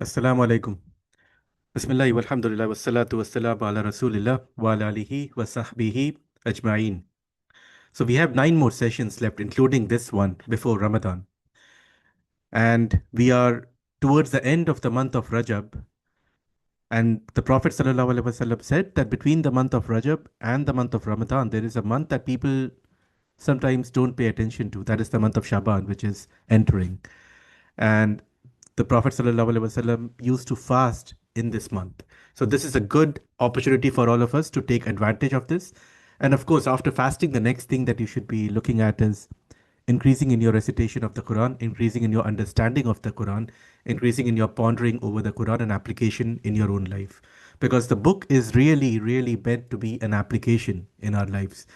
Assalamu alaikum. Bismillah walhamdulillah wassalatu wassalamu ala rasulillah wa ala alihi wa sahbihi ajma'een. So we have 9 more sessions left, including this one before Ramadan. And we are towards the end of the month of Rajab. And the Prophet sallallahu alaihi wasallam said that between the month of Rajab and the month of Ramadan, there is a month that people sometimes don't pay attention to. That is the month of Shaban, which is entering. And the Prophet ﷺ used to fast in this month. So this is a good opportunity for all of us to take advantage of this. And of course, after fasting, the next thing that you should be looking at is increasing in your recitation of the Quran, increasing in your understanding of the Quran, increasing in your pondering over the Quran and application in your own life. Because the book is really, really meant to be an application in our lives.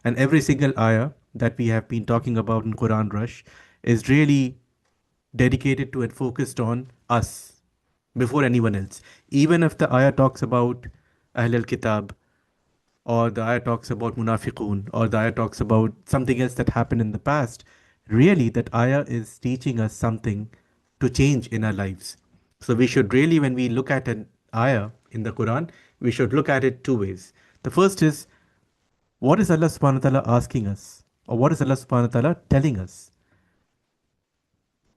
And every single ayah that we have been talking about in Quran Rush is really dedicated to and focused on us before anyone else. Even if the ayah talks about Ahl al Kitab, or the ayah talks about Munafiqun, or the ayah talks about something else that happened in the past, really that ayah is teaching us something to change in our lives. So we should really, when we look at an ayah in the Quran, we should look at it two ways. The first is, what is Allah subhanahu wa ta'ala asking us? Or what is Allah subhanahu wa ta'ala telling us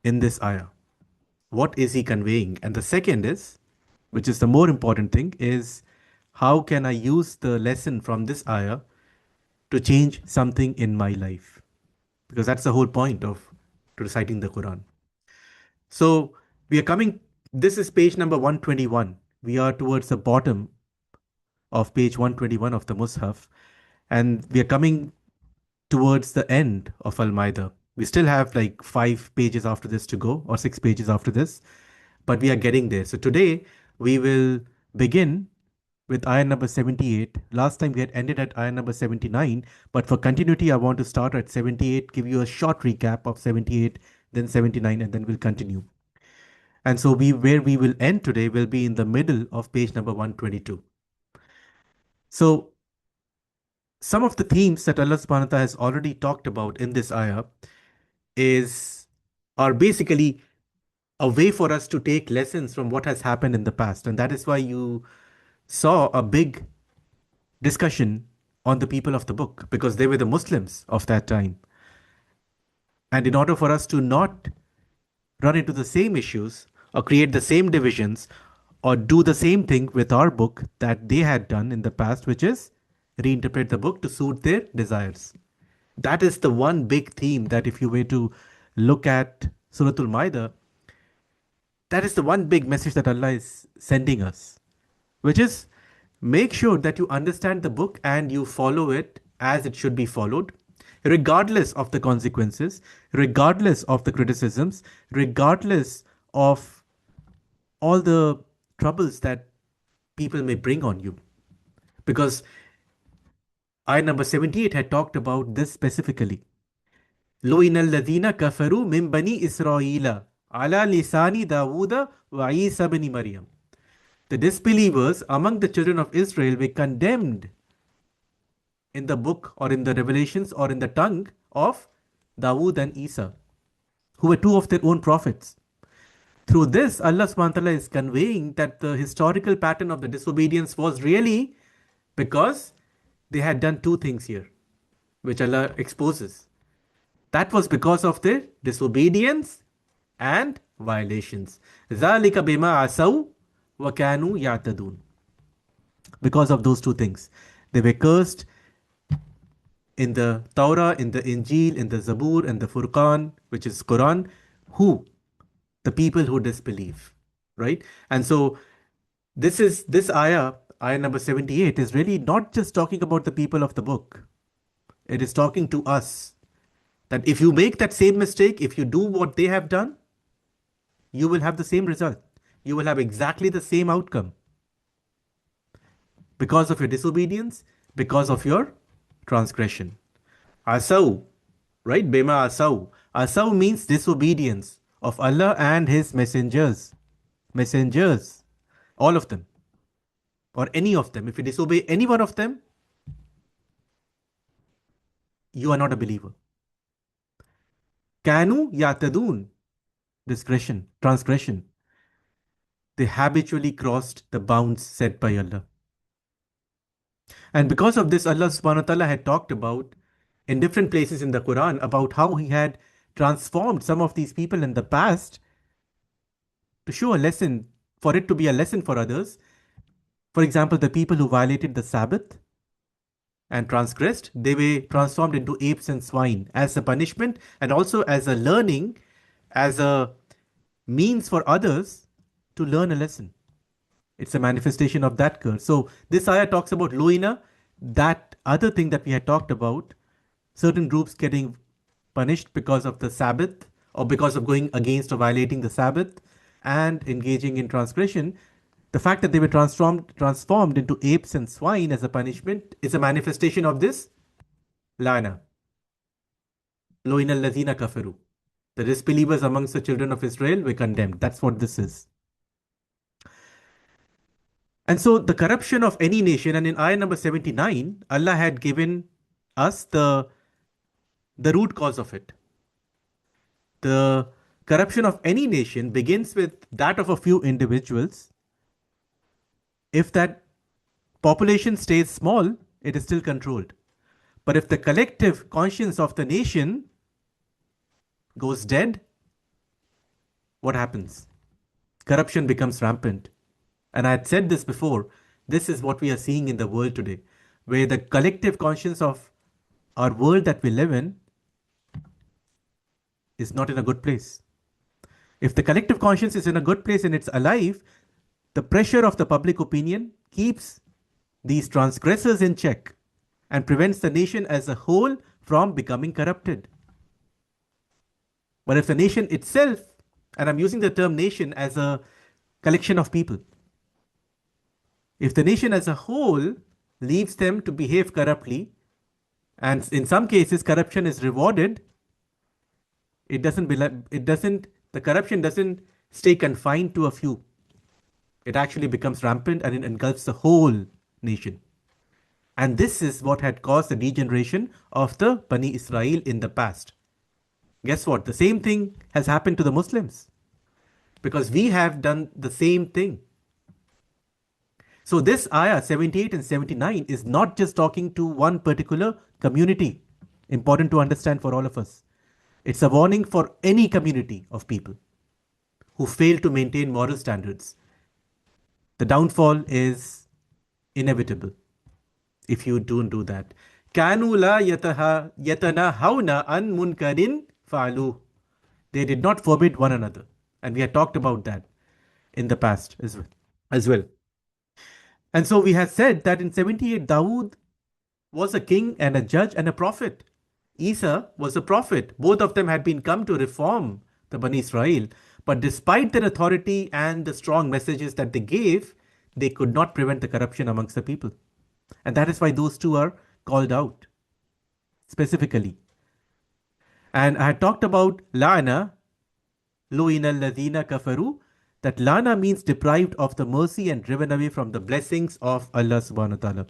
in this ayah? What is he conveying? And the second is, which is the more important thing, is how can I use the lesson from this ayah to change something in my life? Because that's the whole point of reciting the Quran. So we are coming, this is page number 121. We are towards the bottom of page 121 of the Mus'haf, and we are coming towards the end of Al Maida. We still have like 5 pages after this to go, or 6 pages after this, but we are getting there. So today we will begin with ayah number 78. Last time we had ended at ayah number 79, but for continuity, I want to start at 78, give you a short recap of 78, then 79, and then we'll continue. And so where we will end today will be in the middle of page number 122. So some of the themes that Allah subhanahu wa ta'ala has already talked about in this ayah is are basically a way for us to take lessons from what has happened in the past. And that is why you saw a big discussion on the people of the book, because they were the Muslims of that time. And in order for us to not run into the same issues or create the same divisions or do the same thing with our book that they had done in the past, which is reinterpret the book to suit their desires. That is the one big theme that if you were to look at Surah Al Ma'idah, that is the one big message that Allah is sending us, which is make sure that you understand the book and you follow it as it should be followed, regardless of the consequences, regardless of the criticisms, regardless of all the troubles that people may bring on you. Because ayah number 78 had talked about this specifically. لُعِنَ الَّذِينَ كَفَرُوا مِن بَنِي إِسْرَائِيلَ عَلَى لِسَانِ دَاوُودَ وَعِيسَى بْنِ مَرْيَمَ. The disbelievers among the children of Israel were condemned in the book or in the revelations or in the tongue of Dawood and Isa, who were two of their own prophets. Through this, Allah subhanahu wa ta'ala is conveying that the historical pattern of the disobedience was really because they had done two things here, which Allah exposes. That was because of their disobedience and violations. ذَلِكَ بِمَا عَصَوْا وَكَانُوا يَعْتَدُونَ. Because of those two things. They were cursed in the Torah, in the Injil, in the Zabur, and the Furqan, which is Quran. Who? The people who disbelieve, right? And so this ayah number 78, is really not just talking about the people of the book. It is talking to us that if you make that same mistake, if you do what they have done, you will have the same result. You will have exactly the same outcome because of your disobedience, because of your transgression. Asaw, right? Bema asaw. Asaw means disobedience of Allah and His messengers. Messengers. All of them. Or any of them. If you disobey any one of them, you are not a believer. Kanu yatadun. Discretion, transgression. They habitually crossed the bounds set by Allah. And because of this, Allah subhanahu wa ta'ala had talked about in different places in the Quran about how He had transformed some of these people in the past to show a lesson, for it to be a lesson for others. For example, the people who violated the Sabbath and transgressed, they were transformed into apes and swine as a punishment and also as a learning, as a means for others to learn a lesson. It's a manifestation of that curse. So this ayah talks about Luina, that other thing that we had talked about, certain groups getting punished because of the Sabbath or because of going against or violating the Sabbath and engaging in transgression. The fact that they were transformed into apes and swine as a punishment is a manifestation of this lana. Loina lazina kafaru. The disbelievers amongst the children of Israel were condemned. That's what this is. And so the corruption of any nation, and in ayah number 79, Allah had given us the root cause of it. The corruption of any nation begins with that of a few individuals. If that population stays small, it is still controlled. But if the collective conscience of the nation goes dead, what happens? Corruption becomes rampant. And I had said this before, this is what we are seeing in the world today, where the collective conscience of our world that we live in is not in a good place. If the collective conscience is in a good place and it's alive, the pressure of the public opinion keeps these transgressors in check and prevents the nation as a whole from becoming corrupted. But if the nation itself, and I'm using the term nation as a collection of people, if the nation as a whole leaves them to behave corruptly, and in some cases corruption is rewarded, the corruption doesn't stay confined to a few. It actually becomes rampant and it engulfs the whole nation. And this is what had caused the degeneration of the Bani Israel in the past. Guess what? The same thing has happened to the Muslims because we have done the same thing. So this ayah 78 and 79 is not just talking to one particular community. Important to understand for all of us. It's a warning for any community of people who fail to maintain moral standards. The downfall is inevitable if you don't do that. كَانُوا لَا يَتَنَاهَوْنَ عَنْ مُنْكَرٍ فَعَلُوهُ. They did not forbid one another. And we had talked about that in the past as well. And so we had said that in 78, Dawood was a king and a judge and a prophet. Isa was a prophet. Both of them had been come to reform the Bani Israel. But despite their authority and the strong messages that they gave, they could not prevent the corruption amongst the people. And that is why those two are called out specifically. And I had talked about La'na, Lu'ina alladhina kafaru, that Lana means deprived of the mercy and driven away from the blessings of Allah subhanahu wa ta'ala.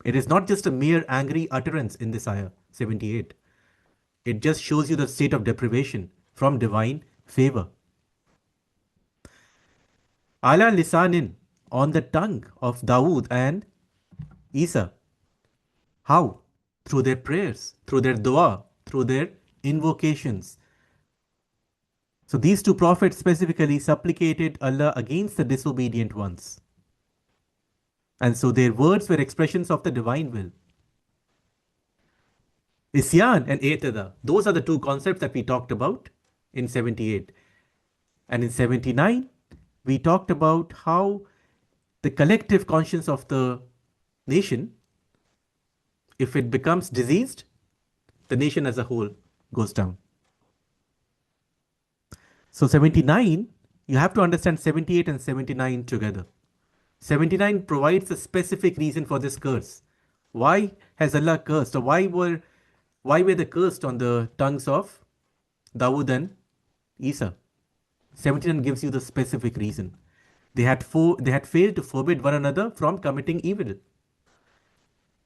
It is not just a mere angry utterance in this ayah 78. It just shows you the state of deprivation from divine favor. Ala lisanin, on the tongue of Dawood and Isa. How? Through their prayers, through their dua, through their invocations. So these two prophets specifically supplicated Allah against the disobedient ones. And so their words were expressions of the divine will. Isyan and Etada, those are the two concepts that we talked about in 78. And in 79, we talked about how the collective conscience of the nation, if it becomes diseased, the nation as a whole goes down. So 79, you have to understand 78 and 79 together. 79 provides a specific reason for this curse. Why has Allah cursed? Or why were they cursed on the tongues of Dawood and Isa? 79 gives you the specific reason. They had failed to forbid one another from committing evil,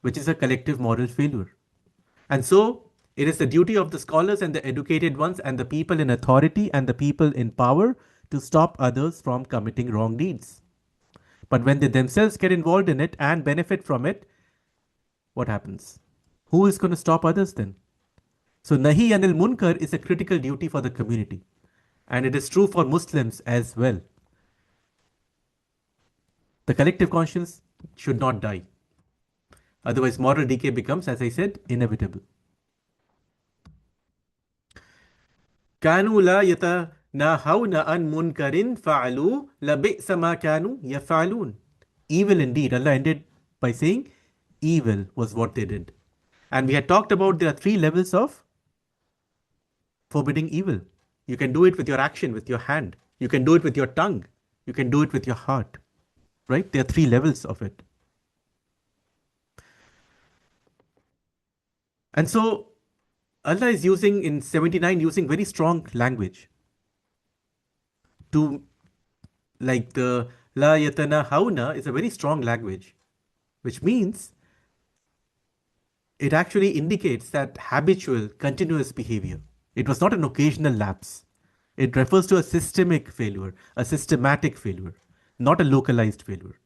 which is a collective moral failure. And so it is the duty of the scholars and the educated ones and the people in authority and the people in power to stop others from committing wrong deeds. But when they themselves get involved in it and benefit from it, what happens? Who is going to stop others then? So, Nahi Anil Munkar is a critical duty for the community. And it is true for Muslims as well. The collective conscience should not die. Otherwise, moral decay becomes, as I said, inevitable. كانوا لا يتناهون عن منكر فعلوا لبئس ما كانوا يفعلون. Evil indeed. Allah ended by saying, evil was what they did. And we had talked about there are three levels of forbidding evil. You can do it with your action, with your hand. You can do it with your tongue. You can do it with your heart. Right? There are three levels of it. And so Allah is using in 79, using very strong language to, like the La Yatana Hauna is a very strong language, which means it actually indicates that habitual, continuous behavior. It was not an occasional lapse. It refers to a systemic failure, a systematic failure, not a localized failure.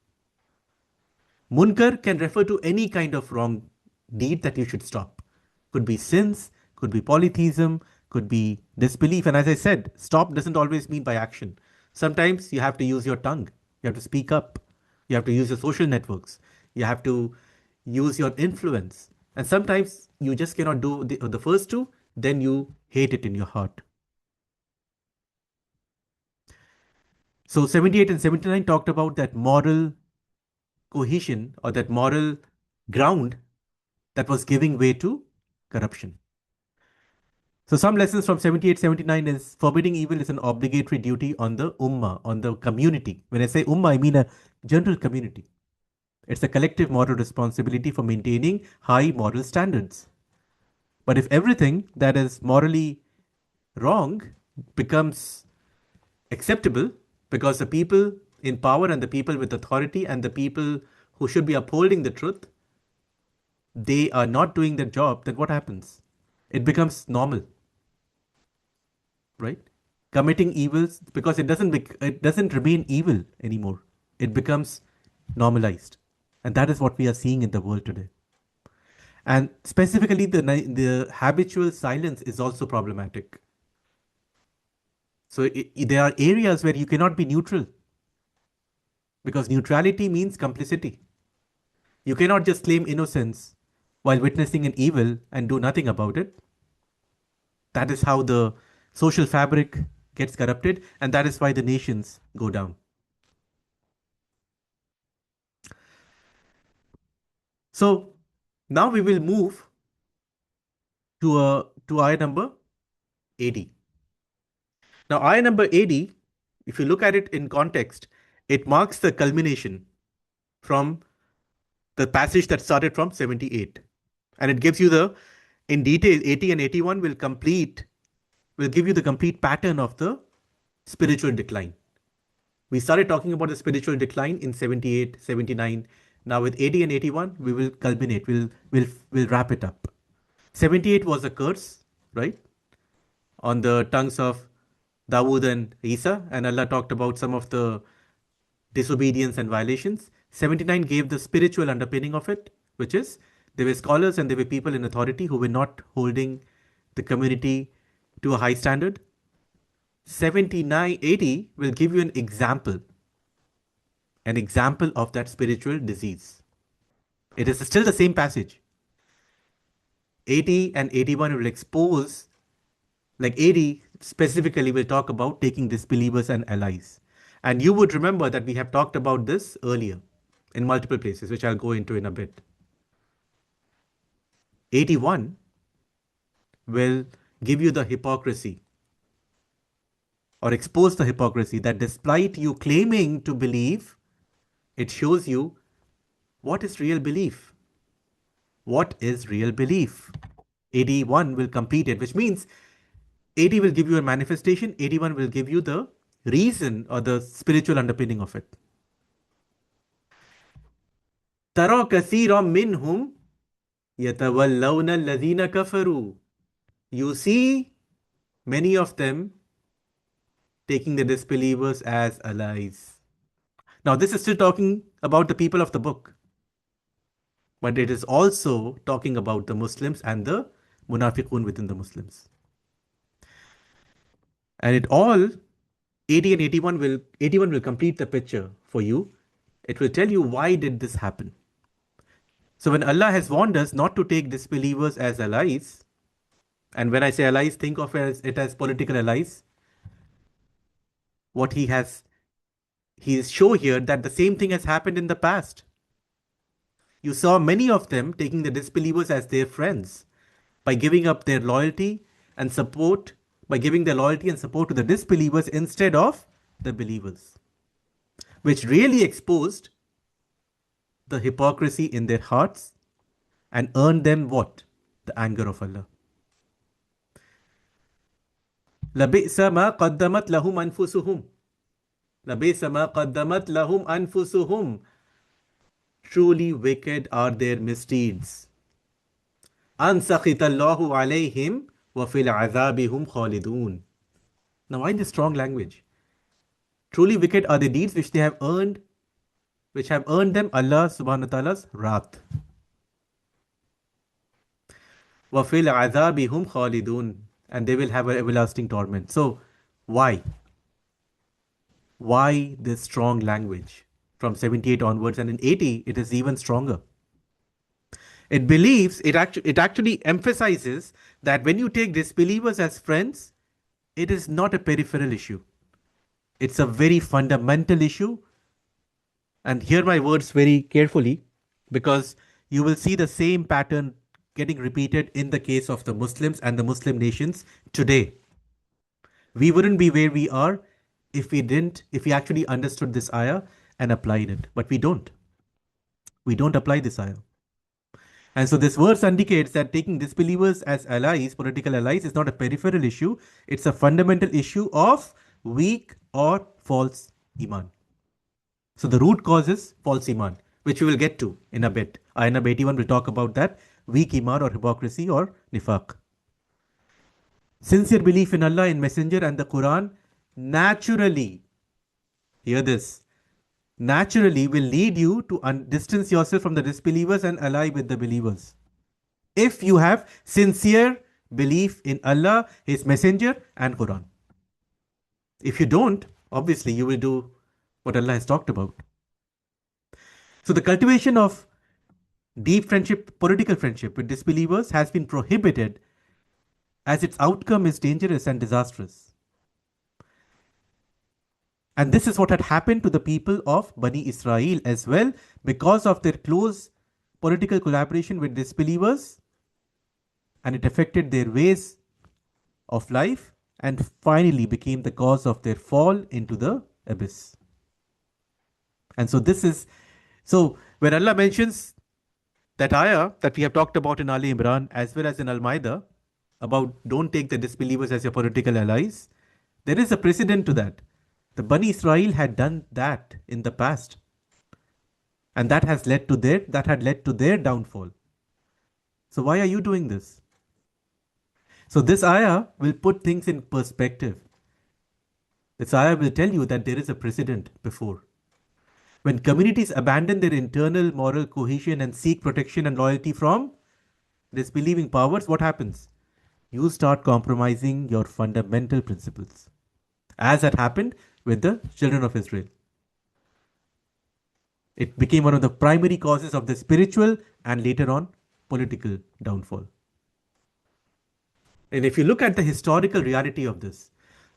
Munkar can refer to any kind of wrong deed that you should stop. Could be sins, could be polytheism, could be disbelief. And as I said, stop doesn't always mean by action. Sometimes you have to use your tongue. You have to speak up. You have to use your social networks. You have to use your influence. And sometimes you just cannot do the first two, then you hate it in your heart. So 78 and 79 talked about that moral cohesion or that moral ground that was giving way to corruption. So some lessons from 78, 79 is forbidding evil is an obligatory duty on the ummah, on the community. When I say ummah, I mean a general community. It's a collective moral responsibility for maintaining high moral standards. But if everything that is morally wrong becomes acceptable because the people in power and the people with authority and the people who should be upholding the truth, they are not doing their job, then what happens? It becomes normal, right? Committing evils because it doesn't remain evil anymore. It becomes normalized, and that is what we are seeing in the world today. And specifically, the habitual silence is also problematic. So there are areas where you cannot be neutral because neutrality means complicity. You cannot just claim innocence while witnessing an evil and do nothing about it. That is how the social fabric gets corrupted, and that is why the nations go down. So now we will move to ayah number 80. Now, ayah number 80, if you look at it in context, it marks the culmination from the passage that started from 78. And it gives you in detail, 80 and 81 will give you the complete pattern of the spiritual decline. We started talking about the spiritual decline in 78, 79. Now with 80 and 81, we will culminate, we'll wrap it up. 78 was a curse, right? On the tongues of Dawood and Isa, and Allah talked about some of the disobedience and violations. 79 gave the spiritual underpinning of it, which is there were scholars and there were people in authority who were not holding the community to a high standard. 79, 80 will give you an example of that spiritual disease. It is still the same passage. 80 and 81 will expose, like 80 specifically will talk about taking disbelievers and allies. And you would remember that we have talked about this earlier in multiple places, which I'll go into in a bit. 81 will give you the hypocrisy or expose the hypocrisy that despite you claiming to believe, it shows you what is real belief. What is real belief? 81 will complete it, which means 80 will give you a manifestation, 81 will give you the reason or the spiritual underpinning of it. تَرَى كَثِيرًا مِّنْهُمْ يَتَوَلَّوْنَ الَّذِينَ كَفَرُوا. You see many of them taking the disbelievers as allies. Now, this is still talking about the people of the book, but it is also talking about the Muslims and the munafiqun within the Muslims. And it all 80 and 81 will complete the picture for you. It will tell you why did this happen. So when Allah has warned us not to take disbelievers as allies, and when I say allies, think of it as political allies. What he is show here that the same thing has happened in the past. You saw many of them taking the disbelievers as their friends by giving up their loyalty and support, by giving their loyalty and support to the disbelievers instead of the believers, which really exposed the hypocrisy in their hearts and earned them what? The anger of Allah. لَبِئْسَ مَا قَدَّمَتْ لَهُمْ أَنفُسُهُمْ لَبِئْسَ مَا قَدَّمَتْ لَهُمْ أَنفُسُهُمْ. Truly wicked are their misdeeds. أَنْ سَخِطَ اللَّهُ عَلَيْهِمْ وَفِي الْعَذَابِ هُمْ خَالِدُونَ. Now why this strong language? Truly wicked are the deeds which they have earned, which have earned them Allah subhanahu wa ta'ala's wrath. وَفِي الْعَذَابِ هُمْ خَالِدُونَ. And they will have an everlasting torment. So why? Why this strong language from 78 onwards, and in 80 it is even stronger. It believes, it actually emphasizes that when you take disbelievers as friends, it is not a peripheral issue. It's a very fundamental issue. And hear my words very carefully, because you will see the same pattern getting repeated in the case of the Muslims and the Muslim nations today. We wouldn't be where we are if we actually understood this ayah and applied it. But we don't. We don't apply this ayah. And so this verse indicates that taking disbelievers as allies, political allies, is not a peripheral issue. It's a fundamental issue of weak or false iman. So the root cause is false iman, which we will get to in a bit. Ayah number 81 will talk about that, weak iman or hypocrisy or nifaq. Sincere belief in Allah, in Messenger and the Quran naturally, hear this, naturally will lead you to distance yourself from the disbelievers and ally with the believers. If you have sincere belief in Allah, His Messenger and Quran. If you don't, obviously you will do what Allah has talked about. So the cultivation of deep friendship, political friendship with disbelievers has been prohibited as its outcome is dangerous and disastrous. And this is what had happened to the people of Bani Israel as well, because of their close political collaboration with disbelievers, and it affected their ways of life and finally became the cause of their fall into the abyss. And so when Allah mentions that ayah that we have talked about in Ali Imran as well as in Al MaIda about don't take the disbelievers as your political allies, there is a precedent to that. The Bani Israel had done that in the past, and that had led to their downfall. So why are you doing this? So this ayah will put things in perspective. This ayah will tell you that there is a precedent before. When communities abandon their internal moral cohesion and seek protection and loyalty from disbelieving powers, what happens? You start compromising your fundamental principles, as had happened with the children of Israel. It became one of the primary causes of the spiritual and later on political downfall. And if you look at the historical reality of this,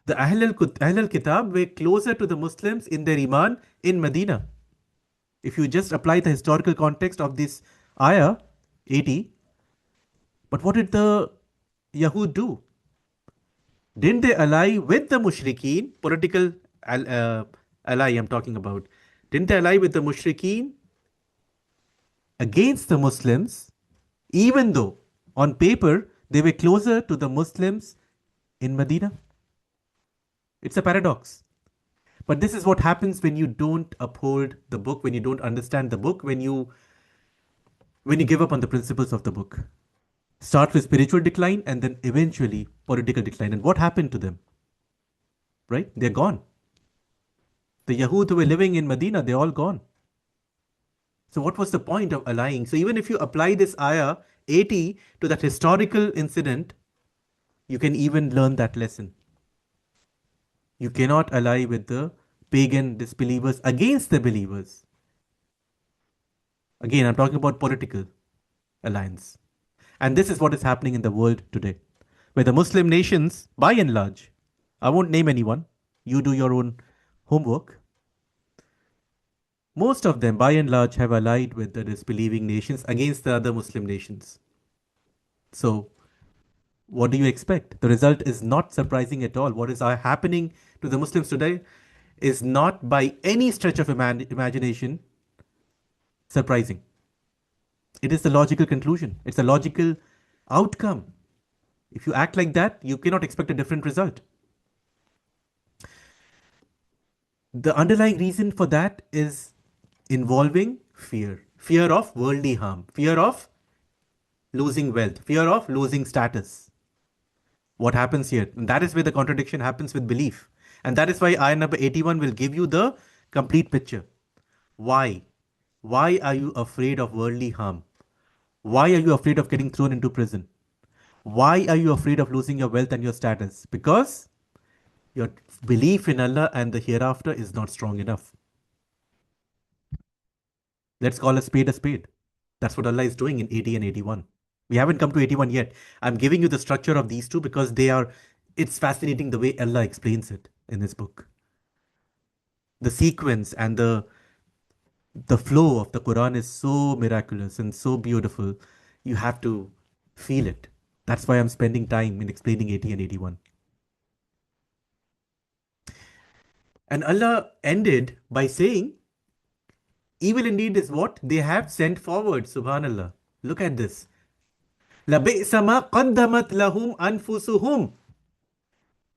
the Ahl al-Kitab were closer to the Muslims in their iman in Medina. If you just apply the historical context of this ayah 80, but what did the Yahud do? Didn't they ally with the mushrikeen, political ally I'm talking about? Didn't they ally with the mushrikeen against the Muslims, even though on paper they were closer to the Muslims in Medina? It's a paradox. But this is what happens when you don't uphold the book, when you don't understand the book, when you give up on the principles of the book. Start with spiritual decline and then eventually political decline. And what happened to them? right? They're gone. The Yahud who were living in Medina, they're all gone. So what was the point of allying? So even if you apply this ayah 80 to that historical incident, you can even learn that lesson. You cannot ally with the pagan disbelievers against the believers. Again, I'm talking about political alliance. And this is what is happening in the world today, where the Muslim nations, by and large, I won't name anyone, you do your own homework. Most of them, by and large, have allied with the disbelieving nations against the other Muslim nations. So, what do you expect? The result is not surprising at all. What is happening to the Muslims today is not by any stretch of imagination surprising. It is the logical conclusion, it's a logical outcome. If you act like that, you cannot expect a different result. The underlying reason for that is involving fear of worldly harm, fear of losing wealth, fear of losing status. What happens here? And that is where the contradiction happens with belief. And that is why ayah number 81 will give you the complete picture. Why? Why are you afraid of worldly harm? Why are you afraid of getting thrown into prison? Why are you afraid of losing your wealth and your status? Because your belief in Allah and the hereafter is not strong enough. Let's call a spade a spade. That's what Allah is doing in 80 and 81. We haven't come to 81 yet. I'm giving you the structure of these two because it's fascinating the way Allah explains it in this book. The sequence and the flow of the Quran is so miraculous and so beautiful. You have to feel it. That's why I'm spending time in explaining 80 and 81. And Allah ended by saying, evil indeed is what they have sent forward. Subhanallah. Look at this. لَبِئْسَ مَا قَدَّمَتْ لَهُمْ أَنفُسُهُمْ.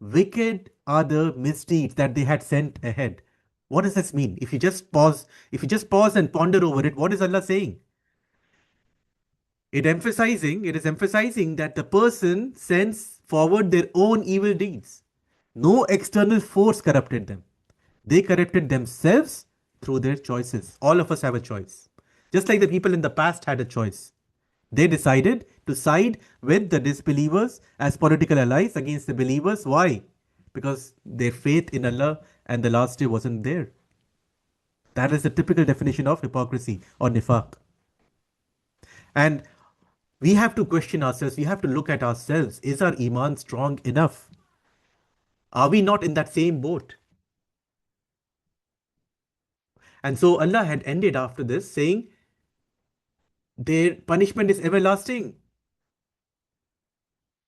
Wicked are the misdeeds that they had sent ahead. What does this mean? If you just pause and ponder over it, what is Allah saying? It is emphasizing that the person sends forward their own evil deeds. No external force corrupted them. They corrupted themselves through their choices. All of us have a choice. Just like the people in the past had a choice. They decided to side with the disbelievers as political allies against the believers. Why? Because their faith in Allah and the last day wasn't there. That is the typical definition of hypocrisy or nifaq. And we have to question ourselves. We have to look at ourselves. Is our iman strong enough? Are we not in that same boat? And so Allah had ended after this saying, their punishment is everlasting.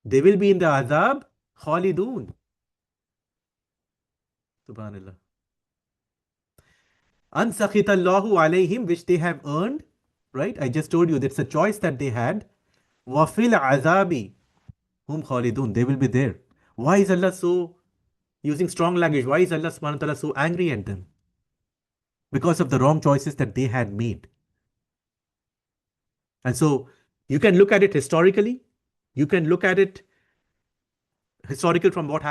They will be in the azab khalidun. Subhanallah. Ansakhita Allahu alayhim, which they have earned. Right? I just told you that's a choice that they had. Wafil azabi hum khalidun. They will be there. Why is Allah so using strong language? Why is Allah subhanahu wa ta'ala so angry at them? Because of the wrong choices that they had made. And so you can look at it historically. You can look at it historically from what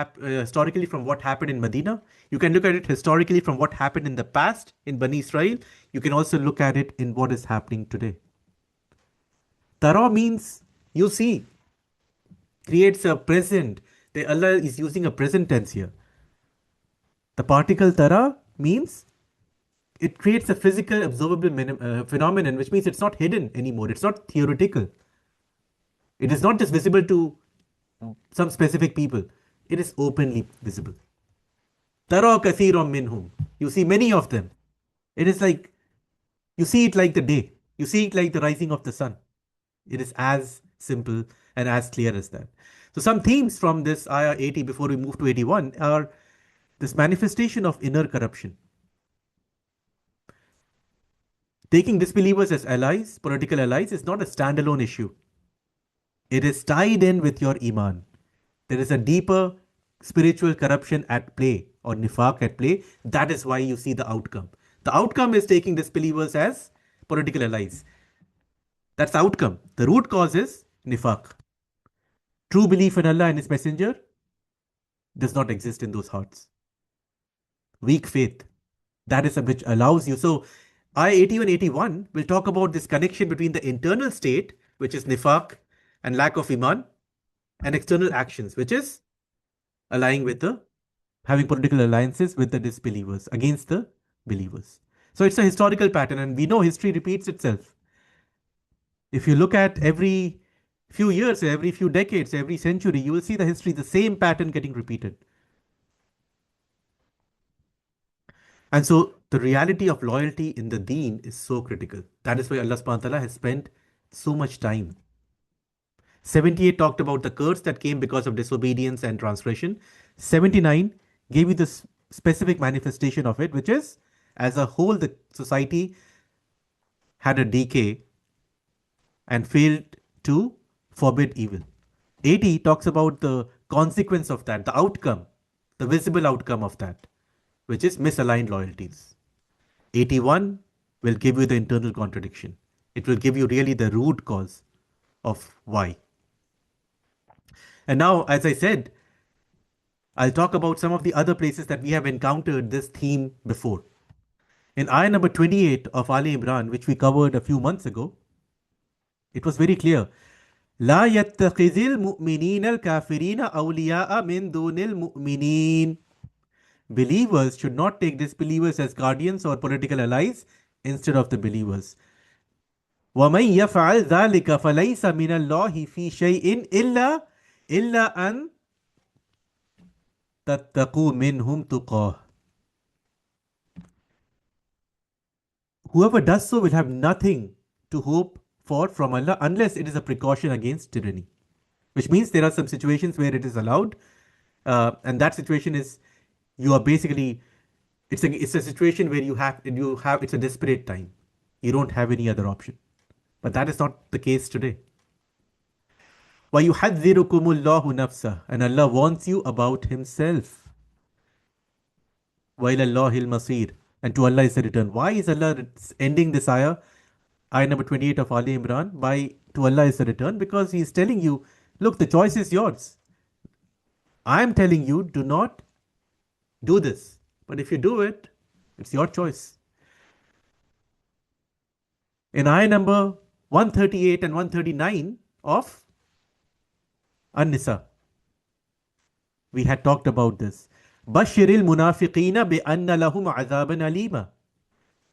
happened in Medina. You can look at it historically from what happened in the past in Bani Israel. You can also look at it in what is happening today. Tara means you see, creates a present. Allah is using a present tense here. The particle tara means it creates a physical observable phenomenon, which means it's not hidden anymore. It's not theoretical. It is not just visible to some specific people. It is openly visible. Tara kathiran minhum. You see many of them. It is like, you see it like the day. You see it like the rising of the sun. It is as simple and as clear as that. So some themes from this ayah 80 before we move to 81 are this manifestation of inner corruption. Taking disbelievers as allies, political allies, is not a standalone issue. It is tied in with your iman. There is a deeper spiritual corruption at play or nifaq at play. That is why you see the outcome. The outcome is taking disbelievers as political allies. That's the outcome. The root cause is nifaq. True belief in Allah and His Messenger does not exist in those hearts. weak faith. That is which allows you. So, ayah 80 and 81 will talk about this connection between the internal state, which is nifaq and lack of iman, and external actions, which is allying with the having political alliances with the disbelievers against the believers. So it's a historical pattern, and we know history repeats itself. If you look at every few years, every few decades, every century, you will see the history, the same pattern getting repeated. And so the reality of loyalty in the deen is so critical. That is why Allah subhanahu wa ta'ala has spent so much time. 78 talked about the curse that came because of disobedience and transgression. 79 gave you the specific manifestation of it, which is as a whole, the society had a decay and failed to forbid evil. 80 talks about the consequence of that, the outcome, the visible outcome of that, which is misaligned loyalties. 81 will give you the internal contradiction. It will give you really the root cause of why. And now, as I said, I'll talk about some of the other places that we have encountered this theme before. In ayah number 28 of Ali Imran, which we covered a few months ago, it was very clear. لا يتخذ المؤمنين الكافرين أولياء من دون المؤمنين. Believers should not take disbelievers as guardians or political allies instead of the believers. ومن يفعل ذلك فليس من الله في شيء إلا أن تتقوا منهم تقاه. Whoever does so will have nothing to hope for from Allah unless it is a precaution against tyranny. Which means there are some situations where it is allowed, and that situation is you are basically it's a situation where you have it's a desperate time. You don't have any other option. But that is not the case today. وَيُحَذِّرُكُمُ اللَّهُ نَفْسَهُ, and Allah warns you about Himself. وَإِلَى اللَّهِ الْمَصِيرُ, and to Allah is the return. Why is Allah ending this ayah number 28 of Ali Imran, by to Allah is the return? Because He is telling you, look, the choice is yours. I am telling you, do not do this. But if you do it, it's your choice. In ayah number 138 and 139 of An-Nisa, we had talked about this. بَشِّرِ الْمُنَافِقِينَ بِأَنَّ لَهُمْ عَذَابًا أَلِيمًا.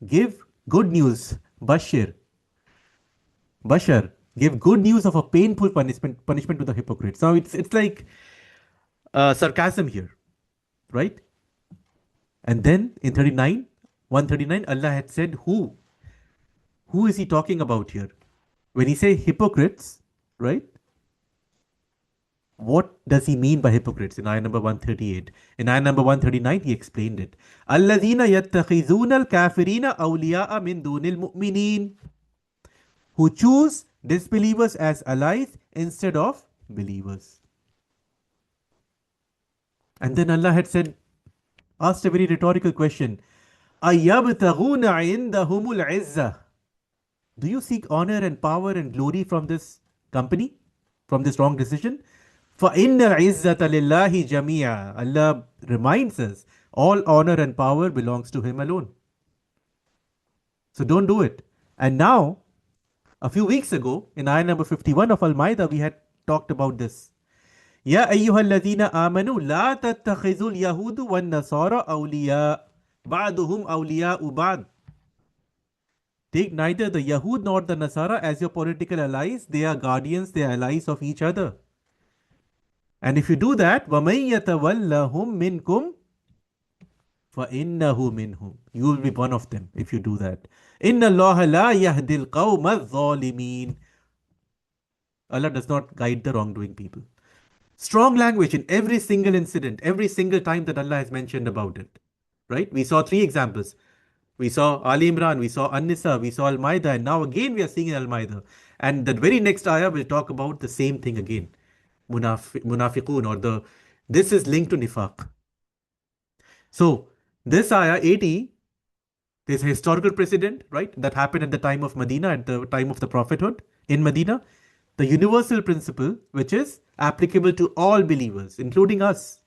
Give good news. Bashir. Bashar. Give good news of a painful punishment to the hypocrites. Now it's like sarcasm here, right? And then in 139, Allah had said who? Who is He talking about here? When He say hypocrites, right? What does He mean by hypocrites in ayah number 138? In ayah number 139, He explained it. الَّذِينَ يَتَّخِذُونَ الْكَافِرِينَ أَوْلِيَاءَ مِن دُونِ الْمُؤْمِنِينَ, who choose disbelievers as allies instead of believers. And then Allah had asked a very rhetorical question. أَيَّبْتَغُونَ عِنْدَهُمُ الْعِزَّةِ. Do you seek honor and power and glory from this company, from this wrong decision? فَإِنَّ الْعِزَّةَ لِلَّهِ جَمِيعًا. Allah reminds us, all honor and power belongs to Him alone. So don't do it. And now, a few weeks ago, in ayah number 51 of Al MaIda, we had talked about this. يَا أَيُّهَا الَّذِينَ آمَنُوا لَا تَتَّخِذُوا الْيَهُودُ وَالنَّصَارَى أَوْلِيَاءَ بَعْضُهُمْ أَوْلِيَاءُ بَعْضٍ. Take neither the Yahud nor the Nasara as your political allies. They are guardians, they are allies of each other. And if you do that, وَمَن يَتَوَلَّهُمْ مِنْكُمْ فَإِنَّهُ مِنْهُمْ. You will be one of them if you do that. إِنَّ اللَّهَ لَا يَهْدِي الْقَوْمَ الظَّالِمِينَ. Allah does not guide the wrongdoing people. Strong language in every single incident, every single time that Allah has mentioned about it. Right? We saw 3 examples. We saw Ali Imran, we saw An-Nisa, we saw Al MaIda, and now again we are seeing Al MaIda. And the very next ayah will talk about the same thing again. Munafiqun, or this is linked to nifaq. So this ayah 80, there's a historical precedent, right? That happened at the time of Medina, at the time of the prophethood in Medina. The universal principle, which is applicable to all believers, including us,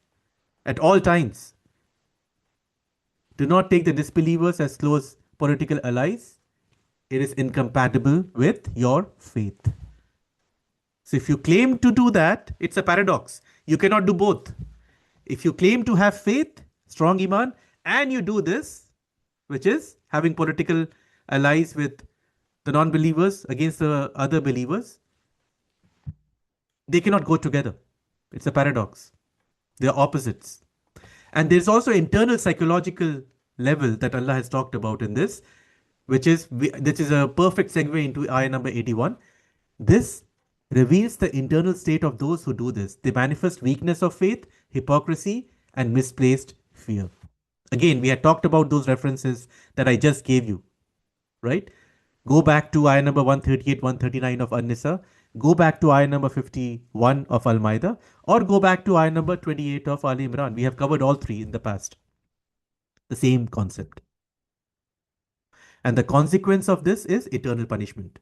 at all times. Do not take the disbelievers as close political allies. It is incompatible with your faith. So if you claim to do that, it's a paradox. You cannot do both. If you claim to have faith, strong iman, and you do this, which is having political allies with the non-believers against the other believers, they cannot go together. It's a paradox. They are opposites. And there's also internal psychological level that Allah has talked about in this, which is a perfect segue into ayah number 81. This reveals the internal state of those who do this. They manifest weakness of faith, hypocrisy, and misplaced fear. Again, we had talked about those references that I just gave you, right? Go back to ayah number 138, 139 of An-Nisa. Go back to ayah number 51 of Al MaIda, or go back to ayah number 28 of Ali Imran. We have covered all three in the past. The same concept. And the consequence of this is eternal punishment.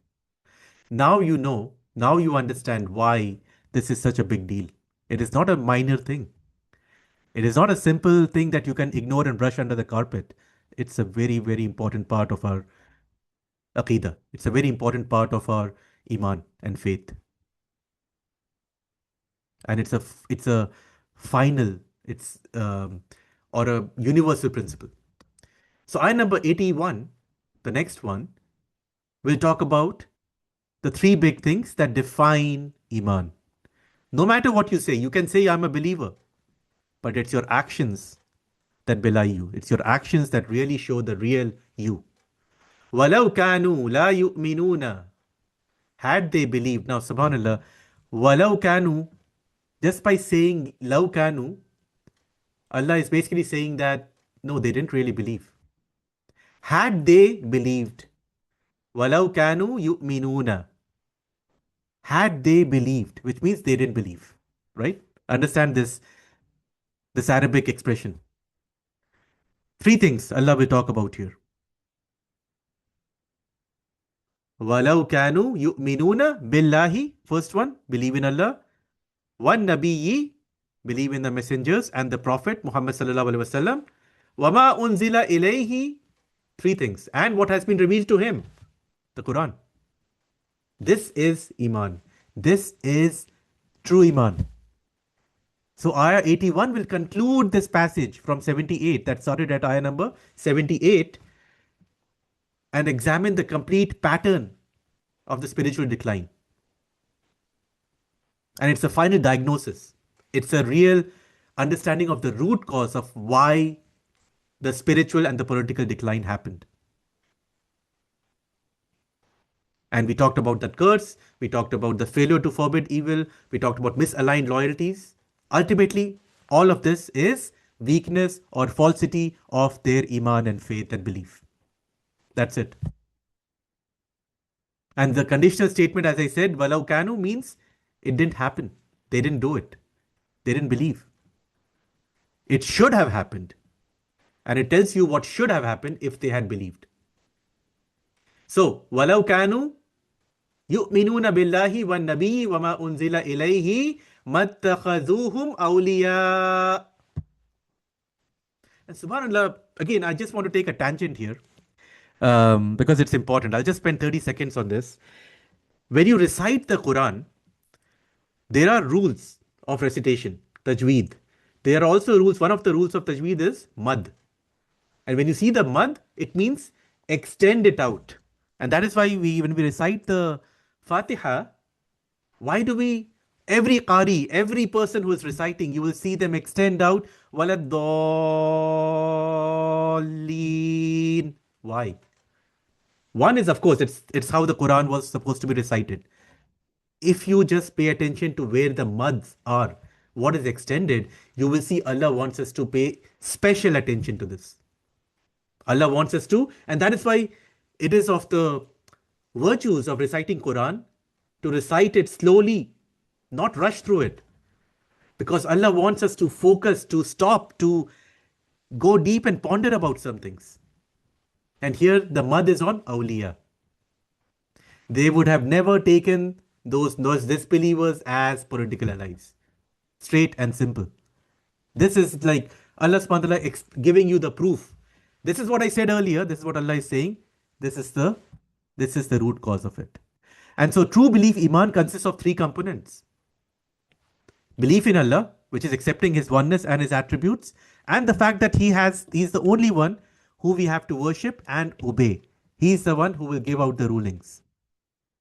Now you know, now you understand why this is such a big deal. It is not a minor thing. It is not a simple thing that you can ignore and brush under the carpet. It's a very, very important part of our aqidah. It's a very important part of our iman and faith. And it's a final, or a universal principle. So ayah number 81, the next one, will talk about the three big things that define iman. No matter what you say, you can say I'm a believer, but it's your actions that belie you. It's your actions that really show the real you. وَلَوْ كَانُوا لَا يُؤْمِنُونَ. Had they believed. Now, subhanAllah, وَلَوْ كَانُوا, just by saying لَوْ كَانُوا, Allah is basically saying that, no, they didn't really believe. Had they believed, وَلَوْ كَانُوا يُؤْمِنُونَ. Had they believed, which means they didn't believe, right? Understand this Arabic expression. Three things Allah will talk about here. وَلَوْ كَانُوا يُؤْمِنُونَ بِاللَّهِ. First one, believe in Allah. وَالنَّبِيِّ, believe in the messengers and the Prophet Muhammad sallallahu alaihi wasallam. وَمَا أُنزِلَ إِلَيْهِ. Three things. And what has been revealed to him, the Quran. This is iman. This is true iman. So ayah 81 will conclude this passage from 78 that started at ayah number 78 and examine the complete pattern of the spiritual decline. And it's a final diagnosis. It's a real understanding of the root cause of why the spiritual and the political decline happened. And we talked about that curse. We talked about the failure to forbid evil. We talked about misaligned loyalties. Ultimately, all of this is weakness or falsity of their iman and faith and belief. That's it. And the conditional statement, as I said, walau kanu, means it didn't happen. They didn't do it. They didn't believe. It should have happened. And it tells you what should have happened if they had believed. So, walau kanu yu'minuna billahi wan nabiyyi wa ma unzila ilayhi mattakhazuhum awliya. And subhanallah, again, I just want to take a tangent here because it's important. I'll just spend 30 seconds on this. When you recite the Quran, there are rules of recitation, tajweed. There are also rules. One of the rules of tajweed is mad. And when you see the mad, it means extend it out. And that is why when we recite the Fatiha, why do we, every qari, every person who is reciting, you will see them extend out, waladdallin. Why? One is, of course, it's how the Quran was supposed to be recited. If you just pay attention to where the mads are, what is extended, you will see Allah wants us to pay special attention to this. Allah wants us to, and that is why it is of the virtues of reciting Quran to recite it slowly, not rush through it. Because Allah wants us to focus, to stop, to go deep and ponder about some things. And here the mad is on awliya. They would have never taken those disbelievers as political allies. Straight and simple. This is like Allah subhanahu wa ta'ala giving you the proof This is what I said earlier. This is what Allah is saying. This is the this is the root cause of it. And so true belief, Iman, consists of three components. Belief in Allah, which is accepting His oneness and His attributes, and the fact that He's the only one who we have to worship and obey. He's the one who will give out the rulings.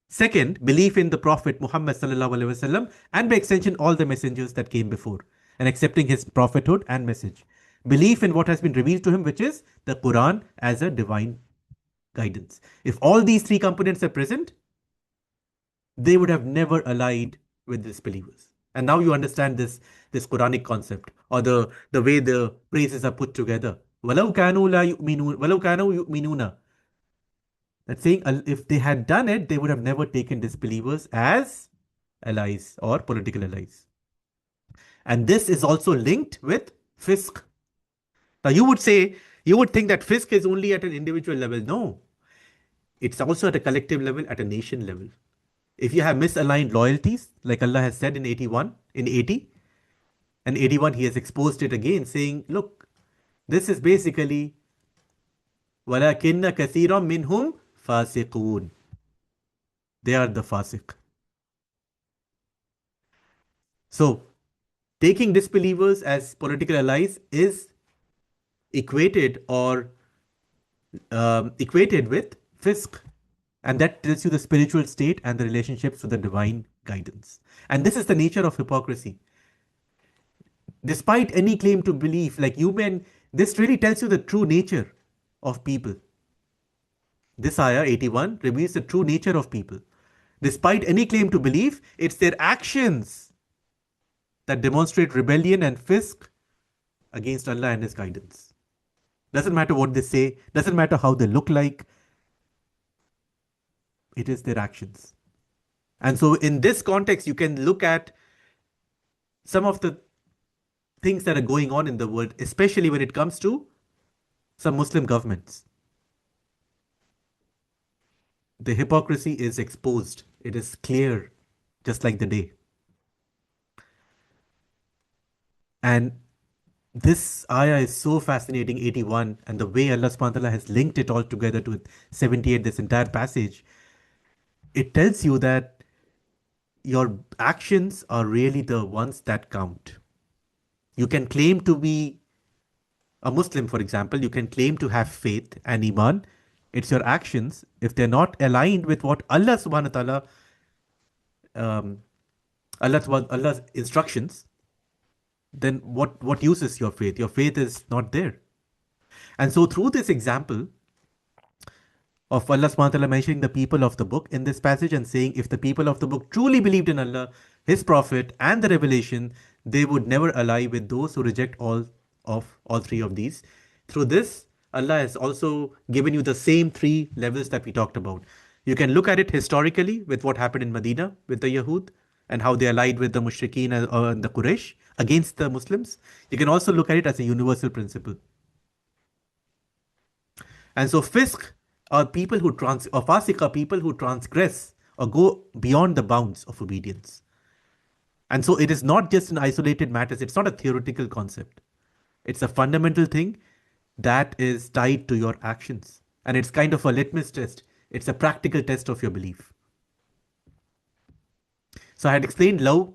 Second, belief in the Prophet Muhammad sallallahu alaihi wasallam, and by extension all the messengers that came before, and accepting his prophethood and message. Belief in what has been revealed to him, which is the Quran as a divine guidance. If all these three components are present, they would have never allied with disbelievers. And now you understand this Quranic concept, or the way the phrases are put together. وَلَوْ كَانُوا لَا يُؤْمِنُونَ وَلَوْ كَانُوا يُؤْمِنُونَ. That's saying if they had done it, they would have never taken disbelievers as allies or political allies. And this is also linked with fisk. Now you would think that fisk is only at an individual level. No, it's also at a collective level, at a nation level. If you have misaligned loyalties, like Allah has said in 80, and 81 He has exposed it again, saying, look, this is basically وَلَكِنَّ كَثِيرًا مِّنْهُمْ فَاسِقُونَ. They are the fasiq. So, taking disbelievers as political allies is equated with fisk. And that tells you the spiritual state and the relationships to the divine guidance. And this is the nature of hypocrisy. Despite any claim to belief, like this really tells you the true nature of people. This ayah 81 reveals the true nature of people. Despite any claim to belief, it's their actions that demonstrate rebellion and fisk against Allah and His guidance. Doesn't matter what they say, doesn't matter how they look like, it is their actions. And so in this context, you can look at some of the things that are going on in the world, especially when it comes to some Muslim governments. The hypocrisy is exposed. It is clear, just like the day. And this ayah is so fascinating, 81, and the way Allah subhanahu wa ta'ala has linked it all together to 78, this entire passage. It tells you that your actions are really the ones that count. You can claim to be a Muslim, for example. You can claim to have faith and Iman. It's your actions. If they're not aligned with what Allah subhanahu wa ta'ala, Allah's instructions, then what use is your faith? Your faith is not there. And so through this example of Allah subhanahu wa ta'ala mentioning the people of the book in this passage and saying if the people of the book truly believed in Allah, His Prophet and the revelation, they would never ally with those who reject all three of these. Through this, Allah has also given you the same three levels that we talked about. You can look at it historically with what happened in Medina with the Yahud and how they allied with the Mushrikeen and the Quraysh against the Muslims. You can also look at it as a universal principle. And so fisk are people who fasiq are people who transgress or go beyond the bounds of obedience. And so it is not just an isolated matter. It's not a theoretical concept. It's a fundamental thing that is tied to your actions. And it's kind of a litmus test. It's a practical test of your belief. So I had explained love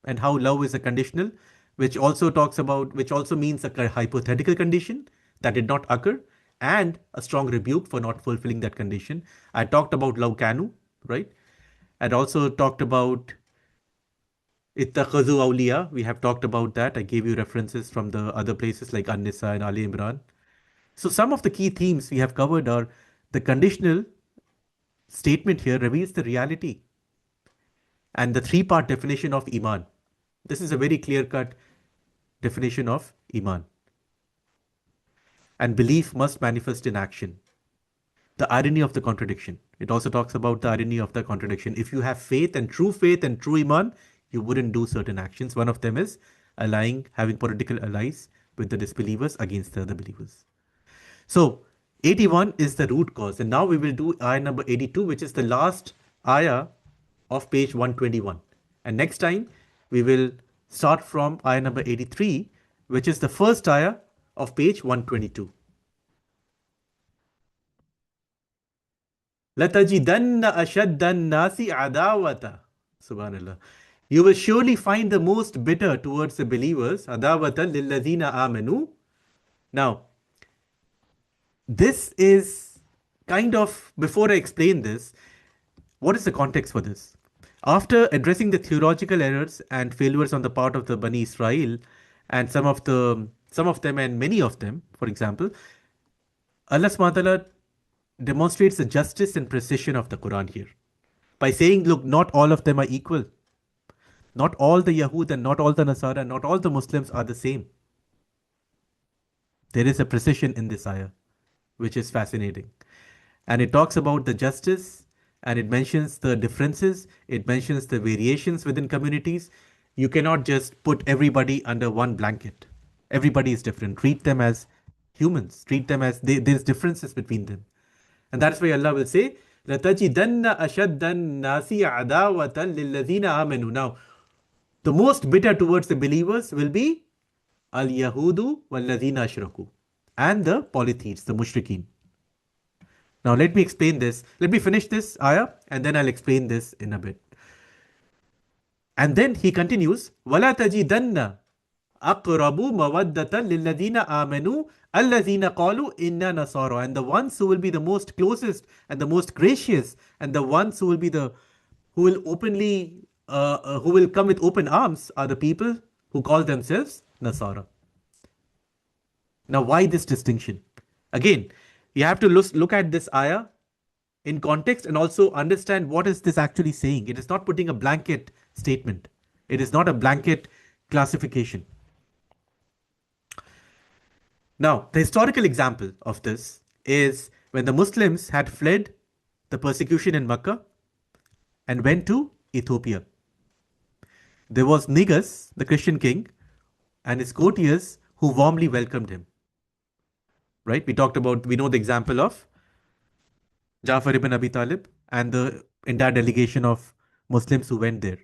and how love is a conditional, which also means a hypothetical condition that did not occur and a strong rebuke for not fulfilling that condition. I talked about law kanu, right? I'd also talked about ittakhadhu awliya. We have talked about that. I gave you references from the other places like An-Nisa and Ali Imran. So some of the key themes we have covered are the conditional statement here reveals the reality and the three-part definition of Iman. This is a very clear-cut definition of Iman. And belief must manifest in action. The irony of the contradiction. It also talks about the irony of the contradiction. If you have faith and true Iman, you wouldn't do certain actions. One of them is having political allies with the disbelievers against the other believers. So 81 is the root cause. And now we will do ayah number 82, which is the last ayah of page 121. And next time we will start from ayah number 83, which is the first ayah of page 122. لَتَجِدَنَّ أَشَدَّ النَّاسِ عَدَاوَةً. Subhanallah. You will surely find the most bitter towards the believers. عَدَاوَةً لِلَّذِينَ آمَنُوا. Now, this is kind of, before I explain this, what is the context for this? After addressing the theological errors and failures on the part of the Bani Israel, and some of them and many of them, for example, Allah subhanahu wa ta'ala demonstrates the justice and precision of the Quran here by saying, look, not all of them are equal. Not all the Yahud and not all the Nasara, not all the Muslims are the same. There is a precision in this ayah, which is fascinating. And it talks about the justice, and it mentions the differences, it mentions the variations within communities. You cannot just put everybody under one blanket. Everybody is different. Treat them as humans. Treat them as there's differences between them. And that's why Allah will say, لَتَجِدَنَّ أَشَدَّ النَّاسِ عَدَاوَةً لِلَّذِينَ آمَنُوا. Now, the most bitter towards the believers will be al-Yahudu wal-Ladhina ashraku, and the polytheists, the mushrikeen. Now let me explain this. Let me finish this ayah and then I'll explain this in a bit. And then he continues, وَلَا تَجِدَنَّ أَقْرَبُ مَوَدَّةً لِلَّذِينَ آمَنُوا الَّذِينَ قَالُوا إِنَّا نَصَارَى. And the ones who will be the most closest and the most gracious and the ones who will be the who will openly who will come with open arms are the people who call themselves Nasara. Now, why this distinction? Again, you have to look at this ayah in context and also understand what is this actually saying. It is not putting a blanket statement. It is not a blanket classification. Now, the historical example of this is when the Muslims had fled the persecution in Makkah and went to Ethiopia. There was Negus, the Christian king, and his courtiers who warmly welcomed him. Right? We know the example of Jafar ibn Abi Talib and the entire delegation of Muslims who went there,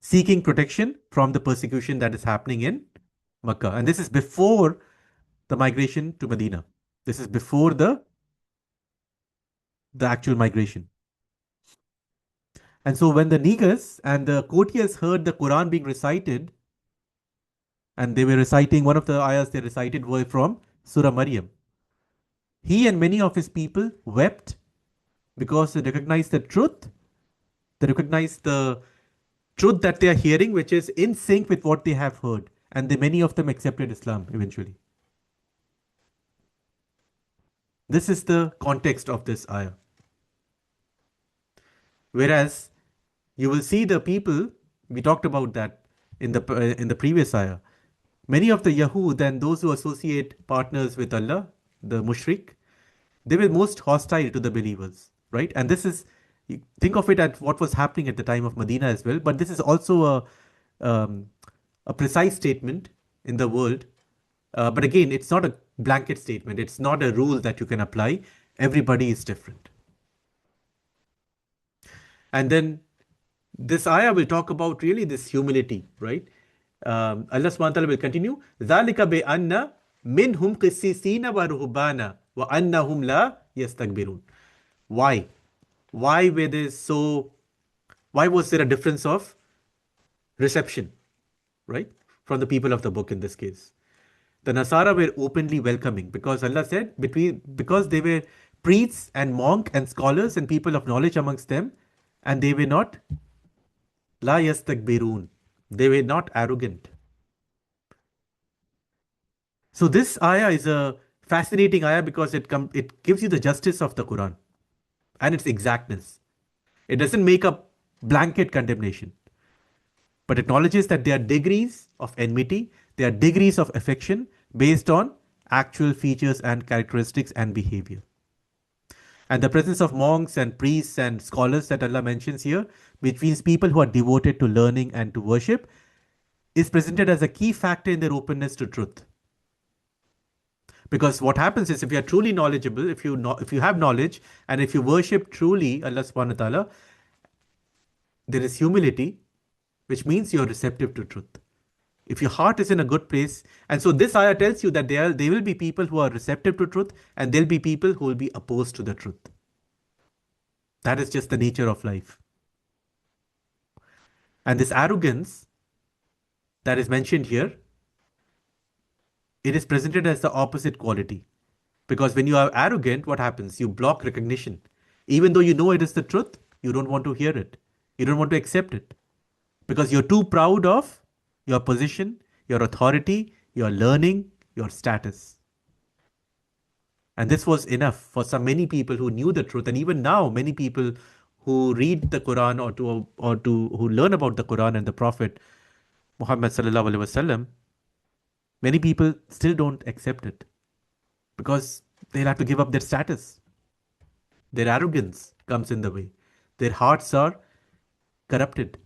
seeking protection from the persecution that is happening in Makkah. And this is before the migration to Medina. This is before the actual migration. And so when the Negus and the courtiers heard the Quran being recited, and they were reciting, one of the ayahs they recited were from Surah Maryam. He and many of his people wept because they recognized the truth. They recognized the truth that they are hearing, which is in sync with what they have heard. And many of them accepted Islam eventually. This is the context of this ayah. Whereas you will see the people, we talked about that in the previous ayah. Many of the Yahud and those who associate partners with Allah, the mushrik, they were most hostile to the believers, right? And this is, you think of it at what was happening at the time of Medina as well. But this is also a precise statement in the world. But again, it's not a blanket statement. It's not a rule that you can apply. Everybody is different. And then this ayah will talk about really this humility, right? Allah subhanahu wa ta'ala will continue. ذَلِكَ بِأَنَّ مِنْهُمْ قِسِّسِينَ وَرُهْبَانَ وَأَنَّهُمْ لَا يَسْتَكْبِرُونَ. Why? Why was there a difference of reception, right? From the people of the book in this case. The Nasara were openly welcoming because Allah said, because they were priests and monks and scholars and people of knowledge amongst them, and they were not la yastakbirun. They were not arrogant. So this ayah is a fascinating ayah because it gives you the justice of the Quran and its exactness. It doesn't make a blanket condemnation, but acknowledges that there are degrees of enmity, there are degrees of affection based on actual features and characteristics and behavior. And the presence of monks and priests and scholars that Allah mentions here, which means people who are devoted to learning and to worship, is presented as a key factor in their openness to truth. Because what happens is, if you are truly knowledgeable, if you have knowledge, and if you worship truly Allah subhanahu wa ta'ala, there is humility, which means you're receptive to truth. If your heart is in a good place, and so this ayah tells you that there will be people who are receptive to truth, and there'll be people who will be opposed to the truth. That is just the nature of life. And this arrogance that is mentioned here, it is presented as the opposite quality. Because when you are arrogant, what happens? You block recognition. Even though you know it is the truth, you don't want to hear it. You don't want to accept it. Because you're too proud of your position, your authority, your learning, your status. And this was enough for some many people who knew the truth. And even now, many people who read the Quran or to who learn about the Quran and the Prophet Muhammad sallallahu alaihi wasallam, many people still don't accept it because they'll have to give up their status. Their arrogance comes in the way. Their hearts are corrupted.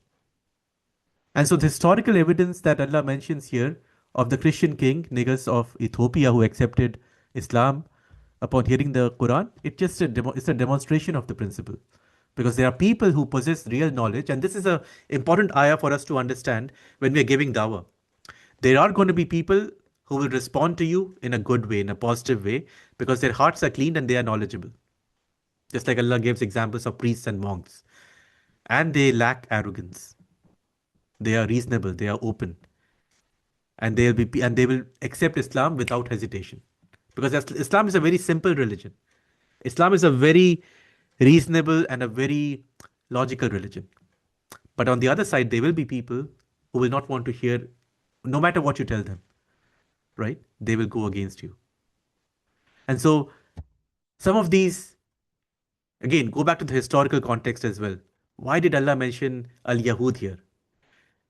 And so the historical evidence that Allah mentions here of the Christian king Negus of Ethiopia who accepted Islam upon hearing the Quran, it's a demonstration of the principle. Because there are people who possess real knowledge, and this is a important ayah for us to understand when we're giving dawah. There are going to be people who will respond to you in a good way, in a positive way, because their hearts are clean and they are knowledgeable. Just like Allah gives examples of priests and monks. And they lack arrogance. They are reasonable, they are open, and they will accept Islam without hesitation. Because Islam is a very simple religion. Islam is a very reasonable and a very logical religion. But on the other side, there will be people who will not want to hear, no matter what you tell them, right? They will go against you. And so, some of these, again, go back to the historical context as well. Why did Allah mention Al Yahud here?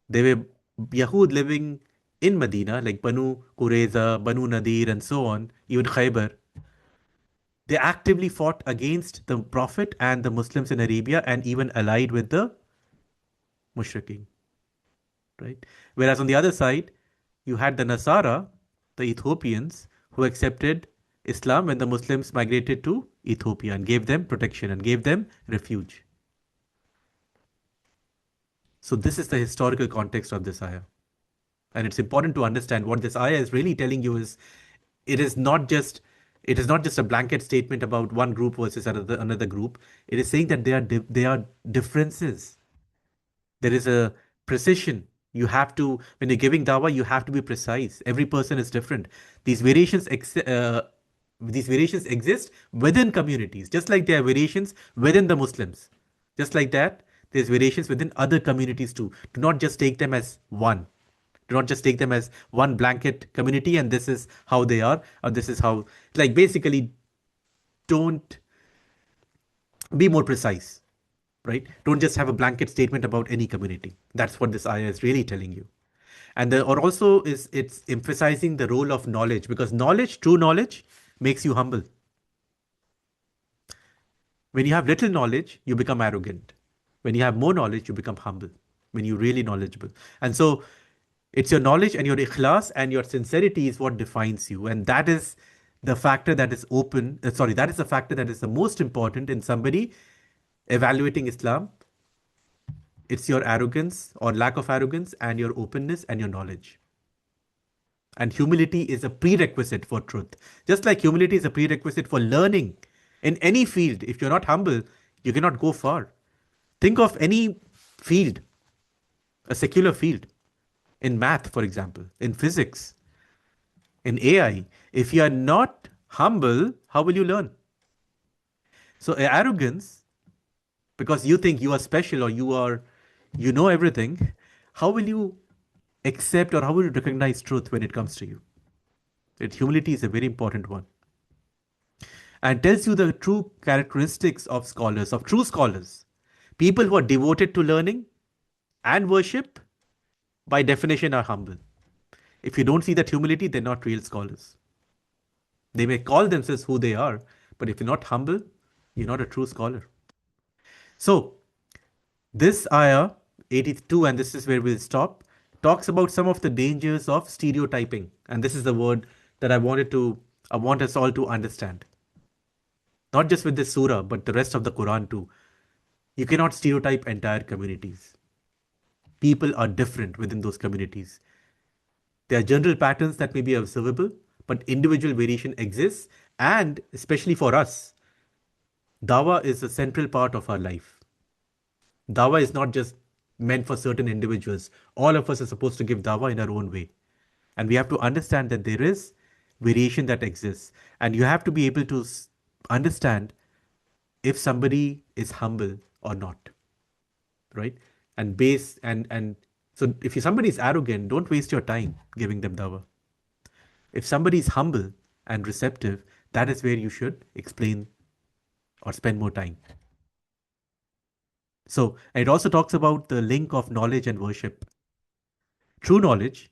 They were Yahud living in Medina, like Banu Qurayza, Banu Nadir, and so on, even Khaybar. They actively fought against the Prophet and the Muslims in Arabia and even allied with the Mushrikeen, right? Whereas on the other side, you had the Nasara, the Ethiopians, who accepted Islam when the Muslims migrated to Ethiopia and gave them protection and gave them refuge. So this is the historical context of this ayah. And it's important to understand what this ayah is really telling you is it is not just it is not just a blanket statement about one group versus another group. It is saying that there are differences. There is a precision. You have to, when you're giving dawah, you have to be precise. Every person is different. These variations these variations exist within communities, just like there are variations within the Muslims. Just like that, there's variations within other communities too. Do not just take them as one. Do not just take them as one blanket community and this is how they are, or this is how, like basically, don't be more precise, right? Don't just have a blanket statement about any community. That's what this ayah is really telling you. And or also is it's emphasizing the role of knowledge because knowledge, true knowledge, makes you humble. When you have little knowledge, you become arrogant. When you have more knowledge, you become humble. When you're really knowledgeable. And so it's your knowledge and your ikhlas and your sincerity is what defines you. And that is the factor that is that is the factor that is the most important in somebody evaluating Islam. It's your arrogance or lack of arrogance and your openness and your knowledge. And humility is a prerequisite for truth. Just like humility is a prerequisite for learning in any field. If you're not humble, you cannot go far. Think of any field, a secular field, in math, for example, in physics, in AI. If you are not humble, how will you learn? So arrogance, because you think you are special or you know everything, how will you accept or how will you recognize truth when it comes to you? Humility is a very important one. And tells you the true characteristics of scholars, of true scholars. People who are devoted to learning and worship, by definition, are humble. If you don't see that humility, they're not real scholars. They may call themselves who they are, but if you're not humble, you're not a true scholar. So, this ayah 82, and this is where we'll stop, talks about some of the dangers of stereotyping. And this is the word that I want us all to understand. Not just with this surah, but the rest of the Quran too. You cannot stereotype entire communities. People are different within those communities. There are general patterns that may be observable, but individual variation exists. And especially for us, Dawah is a central part of our life. Dawah is not just meant for certain individuals. All of us are supposed to give dawah in our own way. And we have to understand that there is variation that exists. And you have to be able to understand if somebody is humble or not, right? And base and so if somebody is arrogant, don't waste your time giving them dawah. If somebody is humble and receptive, that is where you should explain or spend more time. So it also talks about the link of knowledge and worship. True knowledge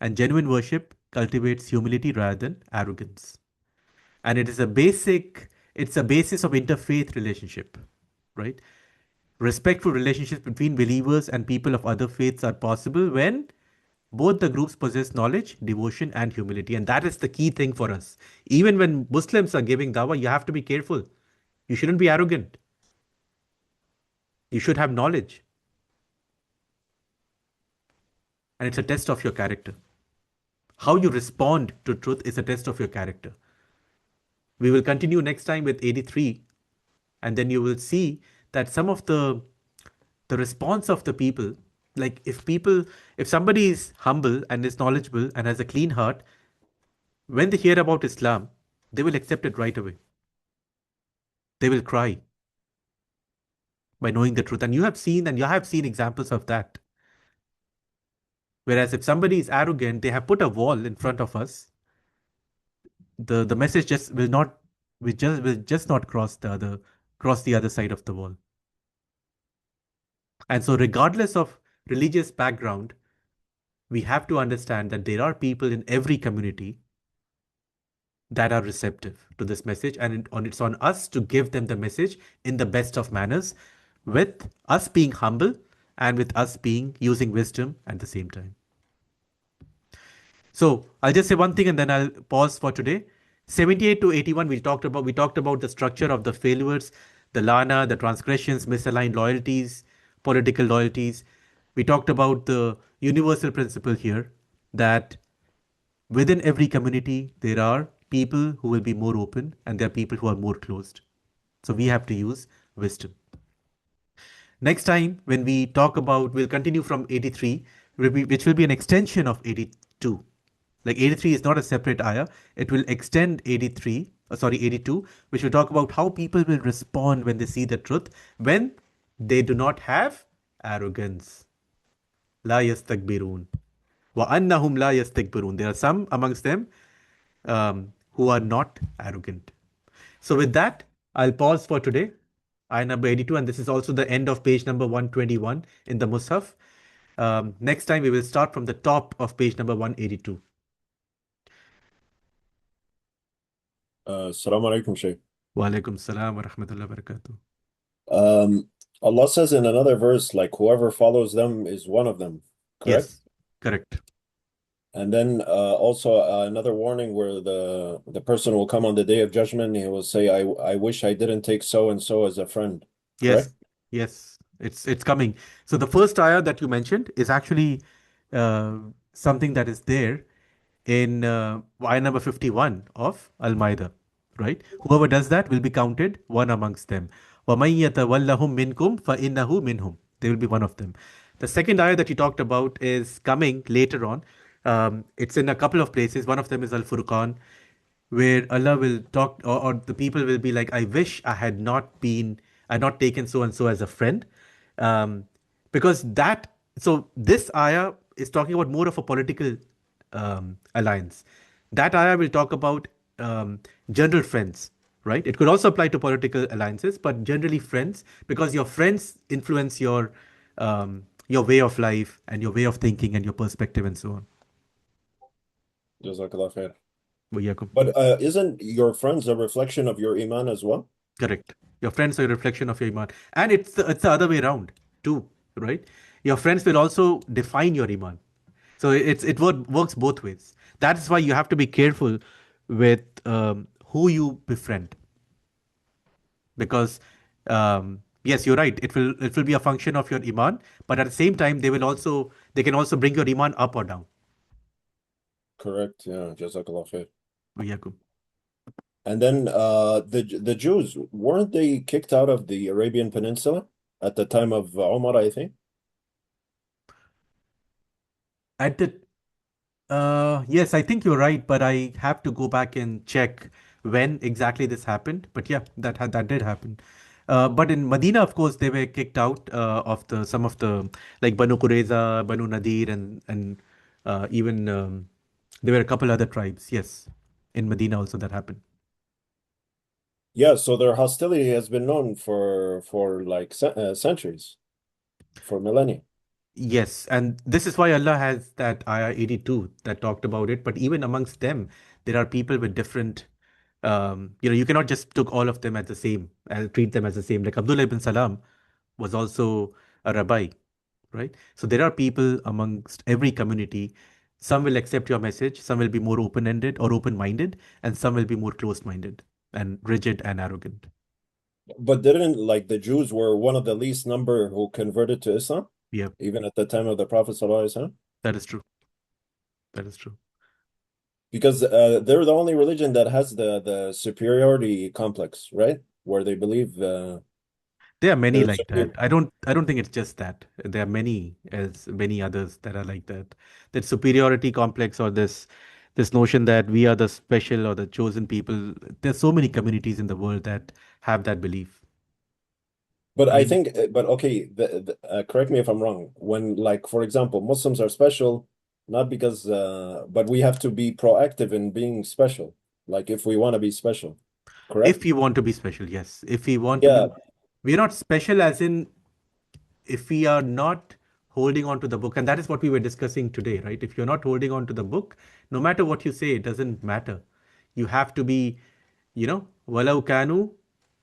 and genuine worship cultivates humility rather than arrogance. And it's a basis of interfaith relationship, right? Respectful relationships between believers and people of other faiths are possible when both the groups possess knowledge, devotion, and humility. And that is the key thing for us. Even when Muslims are giving dawah, you have to be careful. You shouldn't be arrogant. You should have knowledge. And it's a test of your character. How you respond to truth is a test of your character. We will continue next time with 83, and then you will see that some of the response of the people, like if somebody is humble and is knowledgeable and has a clean heart, when they hear about Islam, they will accept it right away. They will cry by knowing the truth. And you have seen examples of that. Whereas if somebody is arrogant, they have put a wall in front of us. The message just will not will just not cross the other side of the wall. And so regardless of religious background, we have to understand that there are people in every community that are receptive to this message, and it's on us to give them the message in the best of manners, with us being humble and with us being using wisdom at the same time. So I'll just say one thing and then I'll pause for today. 78 to 81, we talked about the structure of the failures, the lana, the transgressions, misaligned loyalties, political loyalties. We talked about the universal principle here that within every community, there are people who will be more open and there are people who are more closed. So we have to use wisdom. Next time, when we talk about, we'll continue from 83, which will be an extension of 82. Like 83 is not a separate ayah, it will extend 82, which will talk about how people will respond when they see the truth, when they do not have arrogance. La yastakbirun. Wa annahum la yastakbirun. There are some amongst them who are not arrogant. So with that, I'll pause for today. Ayah number 82, and this is also the end of page number 121 in the Mus'haf. Next time, we will start from the top of page number 182. Assalamu alaikum, Shaykh. Wa alaikum salam wa rahmatullahi wa barakatuh. Allah says in another verse, like whoever follows them is one of them, correct? Yes, correct. And then also another warning where the person will come on the day of judgment, he will say, I wish I didn't take so and so as a friend, Yes, correct? yes, it's coming. So the first ayah that you mentioned is actually uh, something that is there in ayah number 51 of Al MaIda, right? Whoever does that will be counted one amongst them. وَمَن يَتَوَلَّهُم مِّنكُمْ فَإِنَّهُ مِنْهُمْ. They will be one of them. The second ayah that you talked about is coming later on. It's in a couple of places. One of them is Al Furqan, where Allah will talk, or the people will be like, I wish I had not taken so and so as a friend. Um, because so this ayah is talking about more of a political alliance. That ayah will talk about general friends, right? It could also apply to political alliances, but generally friends, because your friends influence your way of life and your way of thinking and your perspective and so on. Jazakallah khair. وإياكم. But isn't your friends a reflection of your iman as well? Correct. Your friends are a reflection of your iman, and it's the other way around too, right? Your friends will also define your iman. So works both ways. That's why you have to be careful with who you befriend, because yes, you're right. It will be a function of your iman, but at the same time, they can also bring your iman up or down. Correct, yeah, Jazakallah khair. وإياكم. And then the Jews, weren't they kicked out of the Arabian Peninsula at the time of Omar, I think? At the yes, I think you're right, but I have to go back and check when exactly this happened. But yeah, that did happen. But in Medina, of course, they were kicked out of the some of the like Banu Qurayza, Banu Nadir, and even there were a couple other tribes. Yes, in Medina also that happened. Yeah, so their hostility has been known for like centuries, for millennia. Yes, and this is why Allah has that ayah 82 that talked about it. But even amongst them, there are people with different, you cannot just took all of them as the same and treat them as the same. Like Abdullah ibn Salam was also a rabbi, right? So there are people amongst every community. Some will accept your message, some will be more open-ended or open-minded, and some will be more closed-minded and rigid and arrogant. But didn't like the Jews were one of the least number who converted to Islam, Yeah, even at the time of the Prophet ﷺ? that is true. That is true. Because they're the only religion that has the superiority complex, right? Where they believe There are many they're like that. superior. I don't think it's just that. There are many others that are like that. That superiority complex or this notion that we are the special or the chosen people. There's so many communities in the world that have that belief. But I Many. think, but okay, correct me if I'm wrong. When, like, for example, Muslims are special, not because, but we have to be proactive in being special. Like, if we want to be special, If correct? we want to be special, yes. If we want to Yeah, be, we're not special as in if we are not holding on to the book, and that is what we were discussing today, right? If you're not holding on to the book, no matter what you say, it doesn't matter. You have to be, walau kanu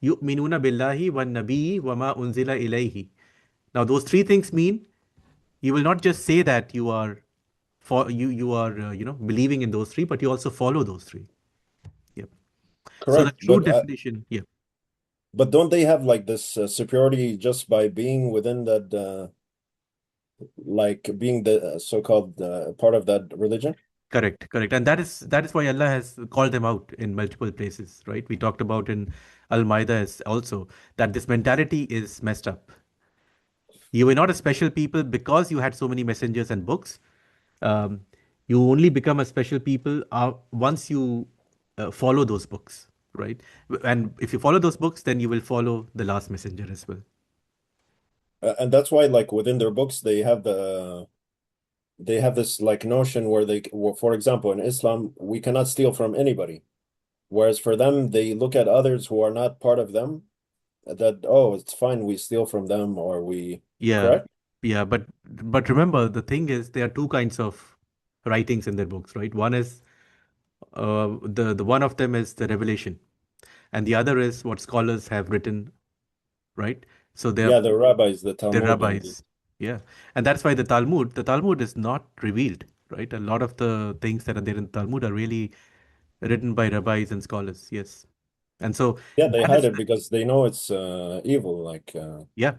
yu'minuna billahi wan nabiyyi wama unzila ilayhi. Now, those three things mean you will not just say that you are for you are believing in those three, but you also follow those three. Yep. So the correct. true definition, yeah, But don't they have like this superiority just by being within that, like being the so-called part of that religion? correct, correct, and that is why Allah has called them out in multiple places, right? We talked about in Al Maida also that this mentality is messed up. You were not a special people because you had so many messengers and books. Um, you only become a special people once you follow those books, right? And if you follow those books, then you will follow the last messenger as well. And that's why, like within their books, they have this like notion where for example, in Islam, we cannot steal from anybody. Whereas for them, they look at others who are not part of them that, oh, it's fine, we steal from them or we, Yeah, correct? yeah, but remember the thing is there are two kinds of writings in their books, right? One is the one of them is the revelation, and the other is what scholars have written, right? So Yeah, the rabbis, the they're Talmud, and rabbis, yeah, and that's why the Talmud is not revealed, right? A lot of the things that are there in the Talmud are really written by rabbis and scholars, yes, and so yeah, they that hide is it because they know it's evil. Like, yeah.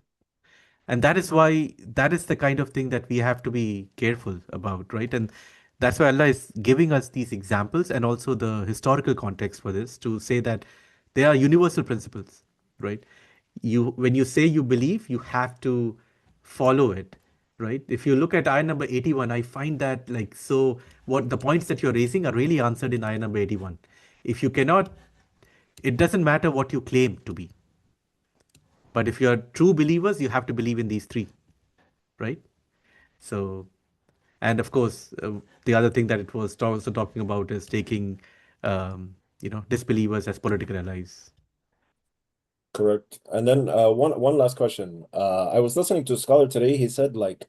And that is why that is the kind of thing that we have to be careful about, right? And that's why Allah is giving us these examples and also the historical context for this to say that they are universal principles, right? When you say you believe, you have to follow it, right? If you look at ayah number 81, I find that like so what the points that you're raising are really answered in ayah number 81. If you cannot, it doesn't matter what you claim to be. But if you're true believers, you have to believe in these three, right? So, and of course, the other thing that it was also talking about is taking, disbelievers as political allies. correct. And then one last question. I was listening to a scholar today. He said like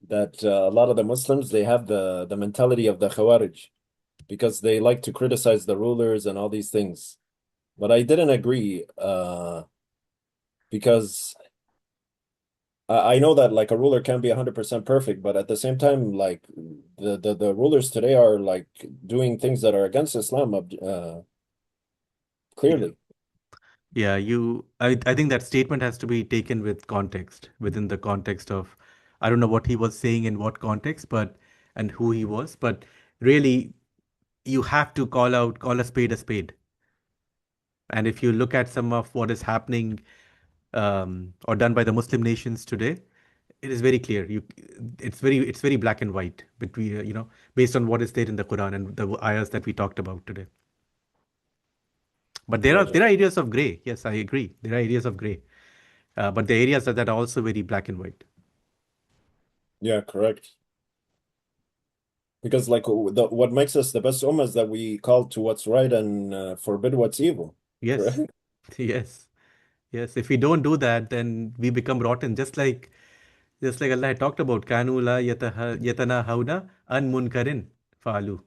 that a lot of the Muslims they have the mentality of the Khawarij because they like to criticize the rulers and all these things. But I didn't agree because I know that like a ruler can be 100% perfect, but at the same time, like the rulers today are like doing things that are against Islam, Yeah. clearly. Yeah, I think that statement has to be taken with context, within the context of, I don't know what he was saying in what context, and who he was, but really, you have to call a spade a spade, And if you look at some of what is happening or done by the Muslim nations today, it is very clear. It's very black and white between based on what is there in the Quran and the ayahs that we talked about today. But Yeah, there are just areas of gray. Yes, I agree. There are areas of gray, but the areas that are also very black and white. yeah, correct. Because like what makes us the best ummah is that we call to what's right and forbid what's evil. Yes, Correct? yes, yes. If we don't do that, then we become rotten. Just like Allah had talked about, Kanu la yatana hauna an munkarin faalu.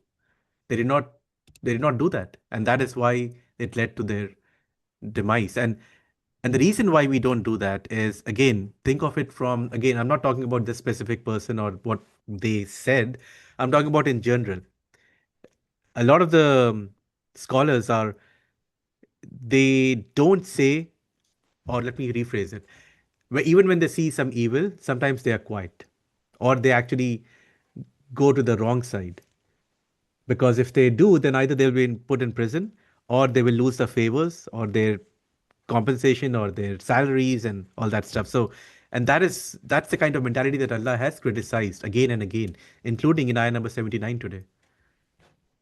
They did not they did not do that, and that is why it led to their demise. And the reason why we don't do that is, again, think of it from, again, I'm not talking about this specific person or what they said. I'm talking about in general. A lot of the scholars are, they don't say, or let me rephrase it, where even when they see some evil, sometimes they are quiet, or they actually go to the wrong side. Because if they do, then either they'll be put in prison, or they will lose the favors or their compensation or their salaries and all that stuff. So, and that's the kind of mentality that Allah has criticized again and again, including in ayah number 79 today,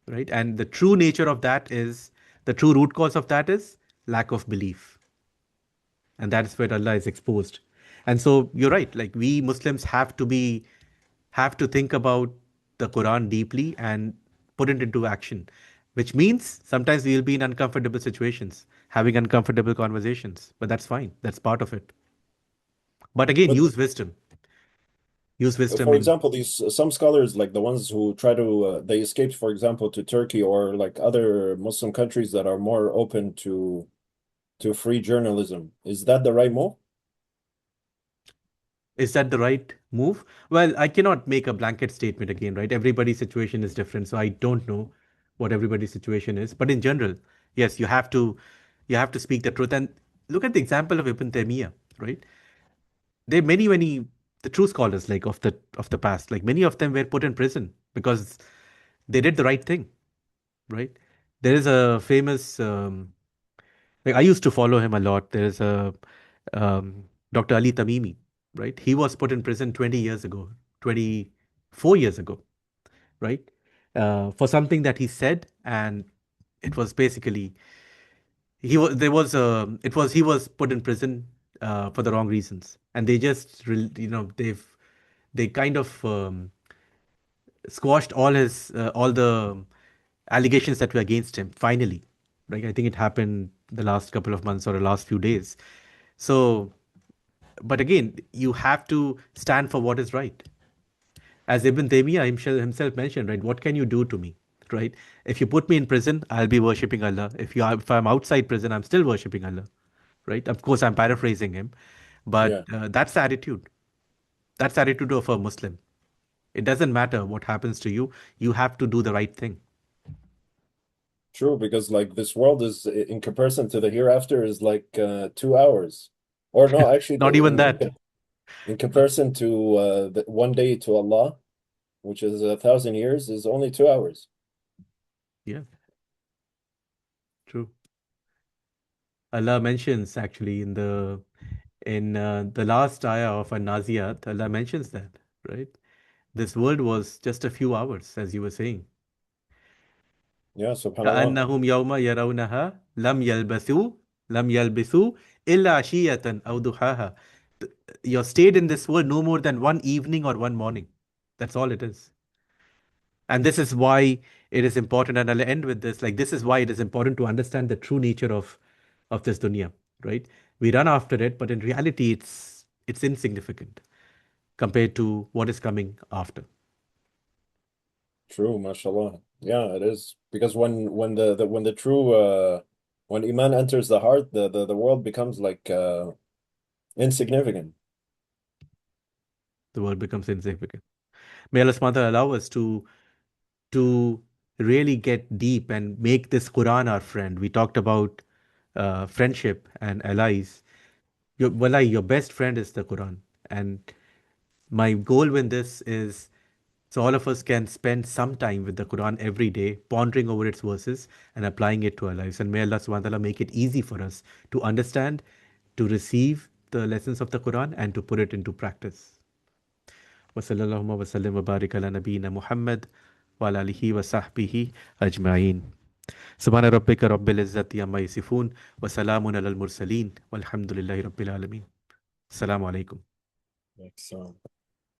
right? And the true nature of that is, the true root cause of that is lack of belief, and that's where Allah is exposed. And so you're right. Like, we Muslims have to think about the Quran deeply and put it into action, which means sometimes we will be in uncomfortable situations, having uncomfortable conversations, but that's fine. That's part of it. But again, But use wisdom. Use wisdom for in. example, these some scholars, like the ones who try to they escaped, for example, to Turkey or like other Muslim countries that are more open to free journalism. Is that the right move? Is that the right move? Well, I cannot make a blanket statement again, right? Everybody's situation is different, so I don't know what everybody's situation is. But in general, yes, you have to speak the truth. And look at the example of Ibn Taymiyyah, right? There are many the true scholars, like of the past, like many of them were put in prison because they did the right thing, right? There is a famous like, I used to follow him a lot. There's a Dr. Ali Tamimi, right? He was put in prison 20 years ago, 24 years ago, right? For something that he said, and it was basically, he was there was a it was he was put in prison for the wrong reasons, and they just they kind of squashed all the allegations that were against him finally, right? I think it happened the last couple of months or the last few days. So, but again, you have to stand for what is right. As Ibn Taymiyyah himself mentioned, right? What can you do to me, right? If you put me in prison, I'll be worshipping Allah. If I'm outside prison, I'm still worshipping Allah, right? Of course, I'm paraphrasing him, but Yeah, that's the attitude. That's the attitude of a Muslim. It doesn't matter what happens to you. You have to do the right thing. true. Because like this world is in comparison to the hereafter is like 2 hours, or no, actually, Not even that. in comparison to the one day to Allah, which is 1,000 years, is only 2 hours. Yeah, true. Allah mentions actually in the last ayah of An-Naziyat, Allah mentions that, right? This world was just a few hours, as you were saying. Yeah, subhanallah. كأنهم يوم يرونها لم يلبثوا إلا عشية أو ضحاها. You're stayed in this world no more than one evening or one morning. That's all it is. And this is why it is important, and I'll end with this. Like, this is why it is important to understand the true nature of this dunya, right? We run after it, but in reality, it's insignificant compared to what is coming after. True, mashallah. Yeah, it is. Because when when the true when Iman enters the heart, the world becomes like insignificant. The world becomes insignificant. May Allah subhanahu wa ta'ala allow us to really get deep and make this Quran our friend. We talked about friendship and allies. Wallahi, your best friend is the Quran. And my goal with this is So all of us can spend some time with the Quran every day, pondering over its verses and applying it to our lives. And may Allah subhanahu wa ta'ala make it easy for us to understand, to receive the lessons of the Quran and to put it into practice. وصلى اللهم وسلم وبارك على نبينا محمد وعلى آله وصحبه أجمعين. سبحان ربك رب العزة عما يصفون وسلام على المرسلين والحمد لله رب العالمين. السلام عليكم. Like so.